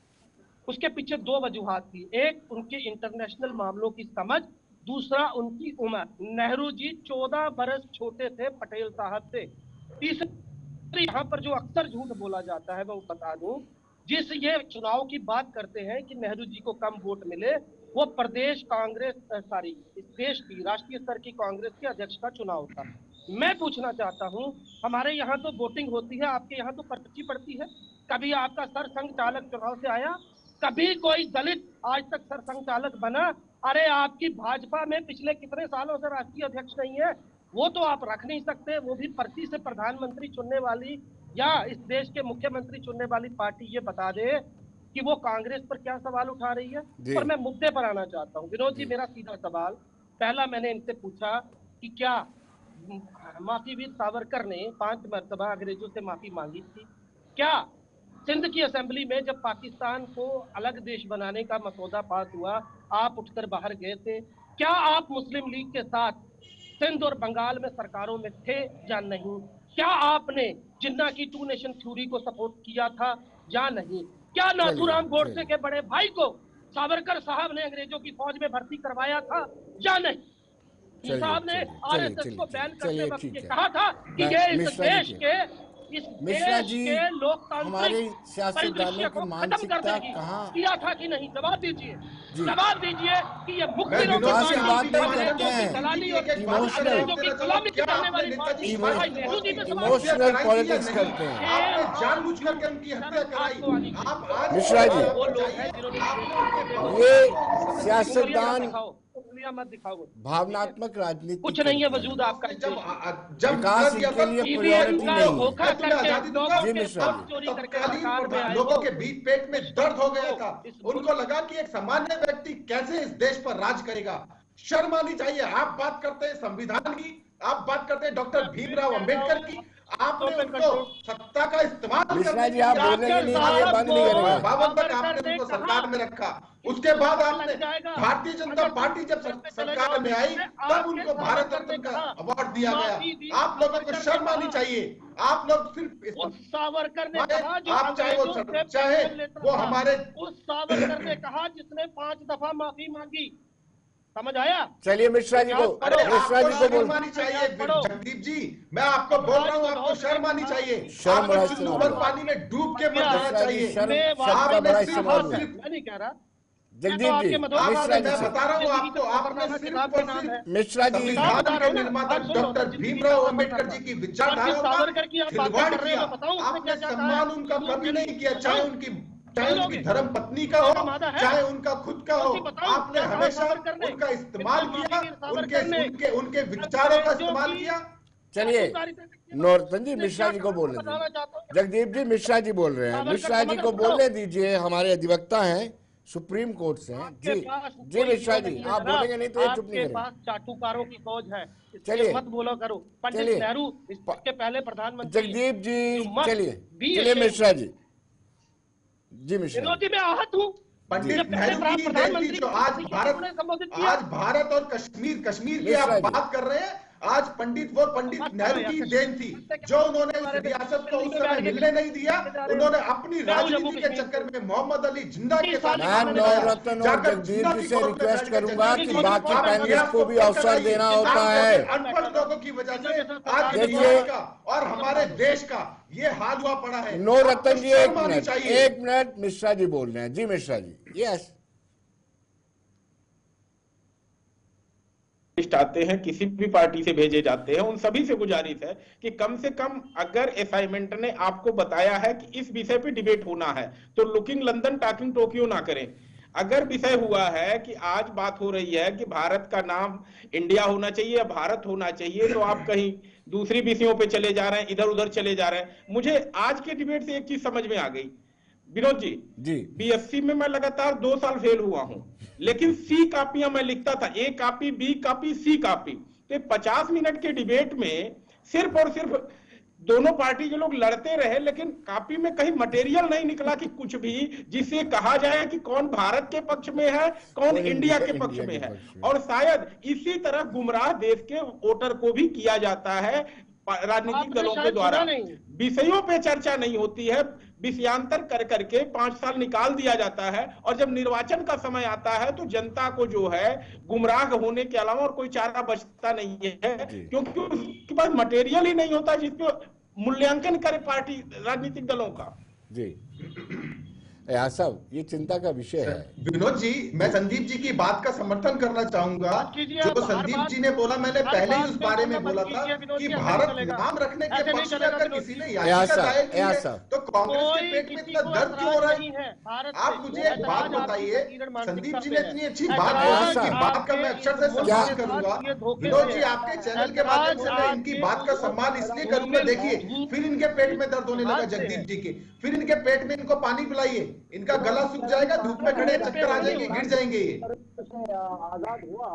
उसके पीछे दो वजूहात थी। एक उनके इंटरनेशनल मामलों की समझ, दूसरा उनकी उम्र। नेहरू जी 14 बरस छोटे थे पटेल साहब से। तीसरी यहाँ पर जो अक्सर झूठ बोला जाता है, मैं बता दूं, जिस ये चुनाव की बात करते हैं कि नेहरू जी को कम वोट मिले, वो प्रदेश कांग्रेस इस देश की राष्ट्रीय स्तर की कांग्रेस के अध्यक्ष का चुनाव था। मैं पूछना चाहता हूं, हमारे यहाँ तो वोटिंग होती है, आपके यहाँ तो पर्ची पड़ती है। कभी आपका सरसंघ चालक चुनाव से आया? कभी कोई दलित आज तक सरसंघ चालक बना? अरे आपकी भाजपा में पिछले कितने सालों से राष्ट्रीय अध्यक्ष नहीं है, वो तो आप रख नहीं सकते। वो भी पर्ची से प्रधानमंत्री चुनने वाली या इस देश के मुख्यमंत्री चुनने वाली पार्टी ये बता दे कि वो कांग्रेस पर क्या सवाल उठा रही है। और मैं मुद्दे पर आना चाहता हूँ। विनोद जी, मेरा सीधा सवाल, पहला मैंने इनसे पूछा कि क्या माफीवीर सावरकर ने 5 मरतबा अंग्रेजों से माफी मांगी थी? क्या सिंध की असेंबली में जब पाकिस्तान को अलग देश बनाने का मसौदा पास हुआ, आप उठकर बाहर गए थे? क्या आप मुस्लिम लीग के साथ सिंध और बंगाल में सरकारों में थे या नहीं? क्या आपने जिन्ना की 2 नेशन थ्योरी को सपोर्ट किया था या नहीं? क्या नाथूराम गोडसे के बड़े भाई को सावरकर साहब ने अंग्रेजों की फौज में भर्ती करवाया था या नहीं? साहब ने आरएसएस को बैन करते वक्त ये कहा था कि ये इस देश के हमारे सियासतदानों की मानसिकता कहाँ किया था कि नहीं? जवाब दीजिए, जवाब दीजिए कि ये मुख्य की बात नहीं करते हैं, इमोशनल पॉलिटिक्स करते हैं। आपने जानबूझकर के उनकी हत्या कराई। मिश्रा जी, ये सियासतदान मत दिखाओ, भावनात्मक राजनीति कुछ नहीं है वजूद आपका। जब विकास के लिए प्रायोरिटी नहीं। जी मिश्रा जी, लोगों के बीच पेट में दर्द हो गया था। उनको लगा कि एक सामान्य व्यक्ति कैसे इस देश पर राज करेगा। शर्म आनी चाहिए। आप बात करते हैं संविधान की, आप बात करते हैं डॉक्टर भीमराव अंबेडकर की, आपने उनको सत्ता का इस्तेमाल मिश्रा जी, आप बोलेंगे नहीं, ये बंद नहीं करेंगे। 52 तक आपने उनको सरकार में रखा। उसके बाद आपने भारतीय जनता पार्टी जब सरकार में आई तब उनको भारत रत्न का अवार्ड दिया गया। आप लोगों को शर्म आनी चाहिए। आप लोग सिर्फ सावरकर ने कहा, आप चाहे वो हमारे, उस सावरकर ने कहा जिसने 5 दफा माफी मांगी। समझ आया? चलिए मिश्रा जी को शर्म आनी चाहिए। जगदीप जी, मैं आपको बोल रहा हूँ, आपको शर्म आनी चाहिए। आपको पानी में डूब के मर जाना चाहिए। मैं नहीं कह रहा जगदीप जी, मिश्रा जी बता रहा हूँ आपको, आपने सिर्फ मिश्रा जी, संविधान के निर्माता डॉक्टर भीमराव अंबेडकर जी की विचारधारा का खिलवाड़ किया। आपने सम्मान उनका कभी नहीं किया, चाहे उनकी धर्म पत्नी का हो, चाहे उनका खुद का हो। आपने हमेशा उनका इस्तेमाल किया, उनके विचारों का इस्तेमाल किया। चलिए नौरतन जी, मिश्रा जी को बोलने दीजिए। जगदीप जी, मिश्रा जी बोल रहे हैं, मिश्रा जी को बोलने दीजिए। हमारे अधिवक्ता हैं, सुप्रीम कोर्ट से हैं। जी मिश्रा जी, आप बोलेंगे नहीं तो ये चुप नहीं करेंगे। चाटुकारों की फौज है, चलिए मत बोलो करो। पंडित नेहरू इसके पहले प्रधानमंत्री। जगदीप जी, चलिए मिश्रा जी। जी मिश्रा जी, मैं आहत हूँ। पंडित नेहरू की देन थी जो आज भारत और कश्मीर की आप बात कर रहे हैं। आज पंडित नेहरू की देन थी जो उन्होंने उस रियासत को उस समय मिलने नहीं दिया। उन्होंने अपनी राजनीति के चक्कर में मोहम्मद अली जिन्ना के साथ नौरतन और जगदीप जी से रिक्वेस्ट करूंगा कि बाकी पैनलिस्ट को भी अवसर देना होता है। अनपढ़ लोगों की वजह से आज देश का और हमारे देश का ये हाल हुआ पड़ा है। नौरतन जी, एक मिनट, मिश्रा जी बोल रहे हैं। जी मिश्रा जी। यस, आते हैं, किसी भी पार्टी से भेजे जाते हैं, उन सभी से गुजारिश है कि कम से कम अगर असाइनमेंट ने आपको बताया है कि इस विषय पे डिबेट होना है तो लुकिंग लंदन टॉकिंग टोक्यो ना करें। अगर विषय हुआ है कि आज बात हो रही है कि भारत का नाम इंडिया होना चाहिए या भारत होना चाहिए, तो आप कहीं दूसरी विषयों पे चले जा रहे हैं, इधर उधर चले जा रहे हैं। मुझे आज के डिबेट से एक चीज समझ में आ गई विनोद जी, बीएससी में मैं लगातार 2 साल फेल हुआ हूं, लेकिन सी कॉपियां मैं लिखता था, A copy, B copy, C copy. तो 50 मिनट के डिबेट में सिर्फ और सिर्फ दोनों पार्टी के लोग लड़ते रहे, लेकिन कॉपी में कहीं मटेरियल नहीं निकला कि कुछ भी जिससे कहा जाए कि कौन भारत के पक्ष में है, कौन इंडिया के पक्ष में है। और शायद इसी तरह गुमराह देश के वोटर को भी किया जाता है राजनीतिक दलों के द्वारा। विषयों पे चर्चा नहीं होती है, विषयांतर कर करके 5 साल निकाल दिया जाता है, और जब निर्वाचन का समय आता है तो जनता को जो है गुमराह होने के अलावा और कोई चारा बचता नहीं है, क्योंकि उसके पास मटेरियल ही नहीं होता जिसको मूल्यांकन करे पार्टी राजनीतिक दलों का। जी साहब, ये चिंता का विषय है। विनोद जी, मैं संदीप जी की बात का समर्थन करना चाहूंगा। जो संदीप जी ने बोला, मैंने पहले ही उस बारे में बोला था कि भारत नाम रखने के पक्ष में अगर किसी ने याचिका दायर की है तो कांग्रेस के पेट में इतना दर्द क्यों हो रहा है? आप मुझे एक बात बताइए, संदीप जी ने इतनी अच्छी बात बोली कि बात का मैं अक्षर से सम्मान करूंगा। विनोद जी, आपके चैनल के माध्यम से मैं इनकी बात का सम्मान इसलिए करूंगा। देखिए, फिर इनके पेट में दर्द होने लगा जगदीप जी के, फिर इनके पेट में इनको पानी पिलाइए, इनका गला सूख जाएगा, धूप में खड़े चक्कर आ जाएंगे, गिर जाएंगे। आजाद हुआ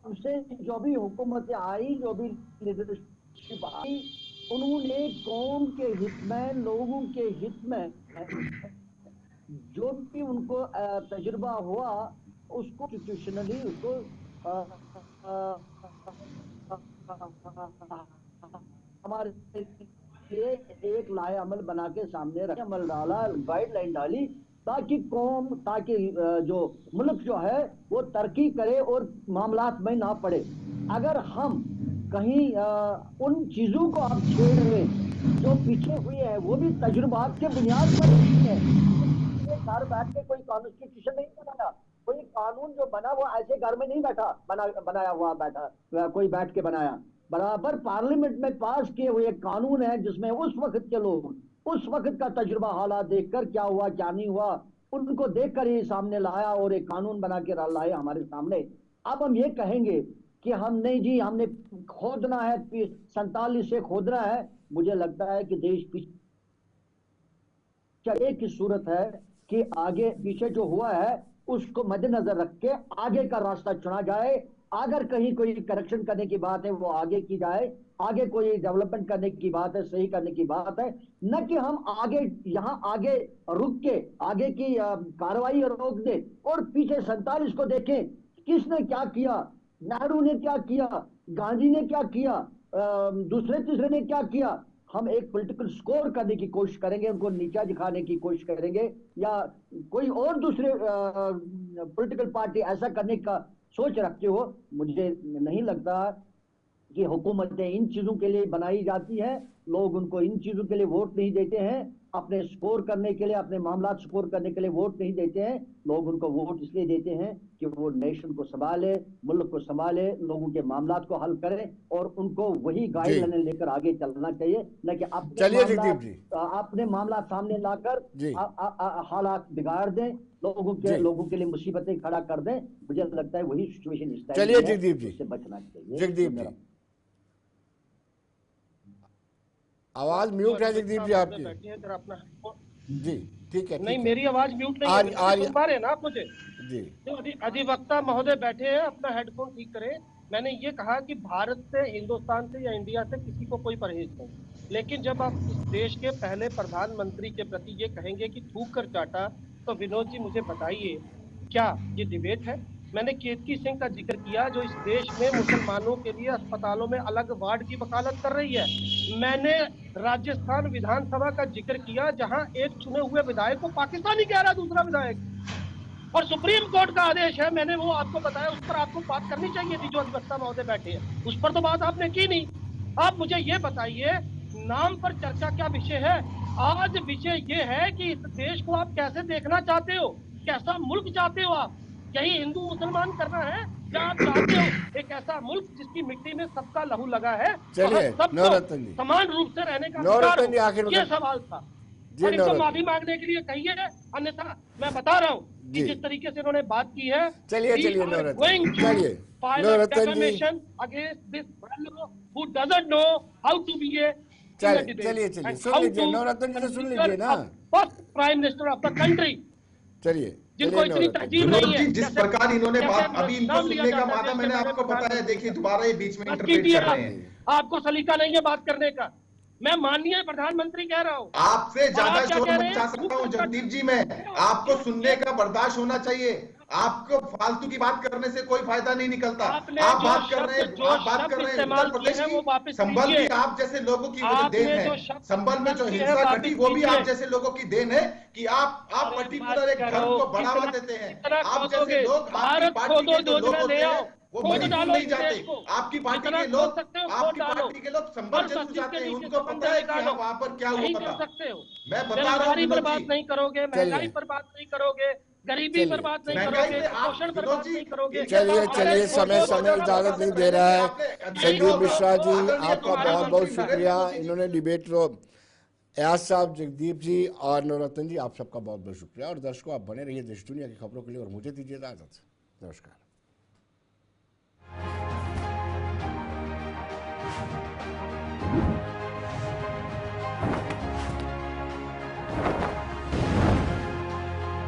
उनसे जो भी हुकूमत आई, जो भी लीडरशिप आई, उन्होंने कौम के हित में, लोगों के हित में जो भी उनको तजुर्बा हुआ उसको इंस्टीट्यूशनली उसको हमारे एक लाए अमल बना के सामने रखे, अमल डाला, गाइडलाइन डाली, ताकि कौम, ताकि जो मुल्क जो है वो तरक्की करे और मामलात में ना पड़े। अगर हम कहीं उन चीजों को आप छेड़ रहे जो पीछे हुए हैं, वो भी तजुर्बात के बुनियाद पर नहीं है। घर बैठ के कोई कॉन्स्टिट्यूशन नहीं बनाया, कोई कानून जो बना वो ऐसे घर में नहीं बैठा बनाया हुआ बैठा कोई बैठ के बनाया, बराबर पार्लियामेंट में पास किए हुए कानून है जिसमें उस वक्त के लोग, उस वक्त का तजुर्बा, हालात देखकर क्या हुआ क्या नहीं हुआ उनको देखकर ये सामने लाया और एक कानून बना के लाए हमारे सामने। अब हम ये कहेंगे कि हम नहीं जी, हमने खोदना है, 47 से खोदना है, मुझे लगता है कि देश पीछे एक ही सूरत है कि आगे पीछे जो हुआ है उसको मद्देनजर रख के आगे का रास्ता चुना जाए। अगर कहीं कोई करेक्शन करने की बात है वो आगे की जाए, आगे कोई डेवलपमेंट करने की बात है, सही करने की बात है, न कि हम आगे यहाँ आगे रुक के आगे की कार्रवाई रोक दे और पीछे 47 को देखें किसने क्या किया, नेहरू ने क्या किया, गांधी ने क्या किया, दूसरे तीसरे ने क्या किया। हम एक पॉलिटिकल स्कोर करने की कोशिश करेंगे, उनको नीचा दिखाने की कोशिश करेंगे, या कोई और दूसरे पॉलिटिकल पार्टी ऐसा करने का सोच रखते हो। मुझे नहीं लगता कि हुकूमतें इन चीजों के लिए बनाई जाती है, लोग उनको इन चीजों के लिए वोट नहीं देते हैं, अपने स्कोर करने के लिए, अपने मामला स्कोर करने के लिए वोट नहीं देते हैं। लोग उनको वोट इसलिए देते हैं कि वो नेशन को संभाले, मुल्क को संभाले, लोगों के मामला को हल करें, और उनको वही गाइडलाइन लेकर आगे चलना चाहिए, न कि अपने मामला सामने लाकर हालात बिगाड़ दें, लोगों के लिए मुसीबतें खड़ा कर दें। मुझे लगता है वही सिचुएशन इस टाइम चलिए जगदीप जी, उससे बचना चाहिए। जगदीप जी, आवाज म्यूट है जगदीप जी आपकी। जी ठीक है, नहीं मेरी आवाज म्यूट नहीं है, सुन पा रहे हैं ना आप मुझे? जी, अधिवक्ता महोदय बैठे हैं, अपना हेडफोन ठीक करें। मैंने ये कहा कि भारत से, हिंदुस्तान से या इंडिया से किसी को कोई परहेज नहीं, लेकिन जब आप इस देश के पहले प्रधानमंत्री के प्रति ये कहेंगे कि थूक कर चाटा, तो विनोद जी मुझे बताइए क्या ये डिबेट है? मैंने केतकी सिंह का जिक्र किया जो इस देश में मुसलमानों के लिए अस्पतालों में अलग वार्ड की वकालत कर रही है। मैंने राजस्थान विधानसभा का जिक्र किया जहां एक चुने हुए विधायक को पाकिस्तानी कह रहा दूसरा विधायक, और सुप्रीम कोर्ट का आदेश है, मैंने वो आपको बताया, उस पर आपको बात करनी चाहिए थी जो अधिवक्ता महोदय बैठे हैं, उस पर तो बात आपने की नहीं। आप मुझे ये बताइए, नाम पर चर्चा क्या विषय है? आज विषय ये है कि इस देश को आप कैसे देखना चाहते हो, कैसा मुल्क चाहते हो आप? यही हिंदू मुसलमान करना है या आप चाहते हो एक ऐसा मुल्क जिसकी मिट्टी में सबका लहू लगा है, चलिए सबको समान रूप से रहने का अधिकार हो? ये सवाल था। जी और इनको नवरत्न माफी मांगने के लिए कहिए, अन्यथा मैं बता रहा हूँ कि जी। जिस तरीके से उन्होंने बात की है, चलिए चलिए नवरत्न, चलिए file a Navratna ji, defamation against this fellow who doesn't know how to behave in a चलिए debate चलिए चलिए and सुन how लीजिए to नवरत्न जी से सुन configure लीजिए ना, a first prime minister of the country, चलिए जिनको चलिए इतनी नवरत्न तहजीब विनोद नहीं है। जी, जिस कैसे प्रकार इन्होंने कैसे बात, अभी इनको नाम लिया सुनने का जाता है मादा देश के मैंने पहले आपको बताया, प्रधानमंत्री देखिए का। दोबारा ये बीच में बस इंटरप्रेट कीजिए कर रहे आप, हैं। आपको सलीका नहीं है बात करने का। मैं माननीय प्रधानमंत्री कह रहा हूँ, आपसे और ज्यादा आप क्या शोर कह रहे मचा हैं? सकता हूं जगदीप जी, मैं आपको सुनने का बर्दाश्त होना चाहिए। आपको फालतू की बात करने से कोई फायदा नहीं निकलता। आपने आप जो बात कर रहे शब्द हैं, जो आप बात शब्द कर रहे हैं उत्तर इस्तेमाल किए प्रदेश हैं की, वो वापस संबल भी लीजिए। आप जैसे लोगों की वजह देन आपने है। जो शब्द संबल में जो इस्तेमाल किए हैं हिंसा वापस घटी वो भी लीजिए। आप जैसे लोगों की देन है कि आप अरे मत पर्टिकुलर एक धर्म करो, को बढ़ावा कितना देते हैं। कितना आप जैसे खोदोगे? लोग, आपकी भारत पार्टी खोदो के जो लोग योजना ले होते हैं आओ, वो खोद मणिपुर डालो नहीं इस जाते। देश को। आपकी पार्टी जितना के खोद लोग, सकते हो खोद आपकी डालो। पार्टी के लोग संबल हर जरूर मस्जिद जाते के हैं, नीचे उनको समंदर पता है कि निकालो। हाँ वहां पर क्या नहीं हुआ कर था। सकते हो। मैं बता रहा हूं बेरोजगारी पर विनोद बात जी, नहीं करोगे, महंगाई पर बात नहीं करोगे, गरीबी पर चलिए बात नहीं चलिए महंगाई करोगे, पे आप कुपोषण पर विनोद बात जी नहीं करोगे। इनके चलिए साथ अरे चलिए, समय खोदो समय योजना इजाजत नहीं दे पहले रहा भी है। आपने यही संजीव देखा मिश्रा होगा, जी आदरणीय आपका तुम्हारी बहुत बहुत मंत्री है। शुक्रिया, नरेंद्र मोदी जी। इन्होंने डिबेट को, एयाज साहब, जगदीप जी और नवरत्न जी, आप सबका बहुत बहुत शुक्रिया। और दर्शकों, आप बने रहिए देश दुनिया की खबरों के लिए और मुझे दीजिए इजाजत। नमस्कार।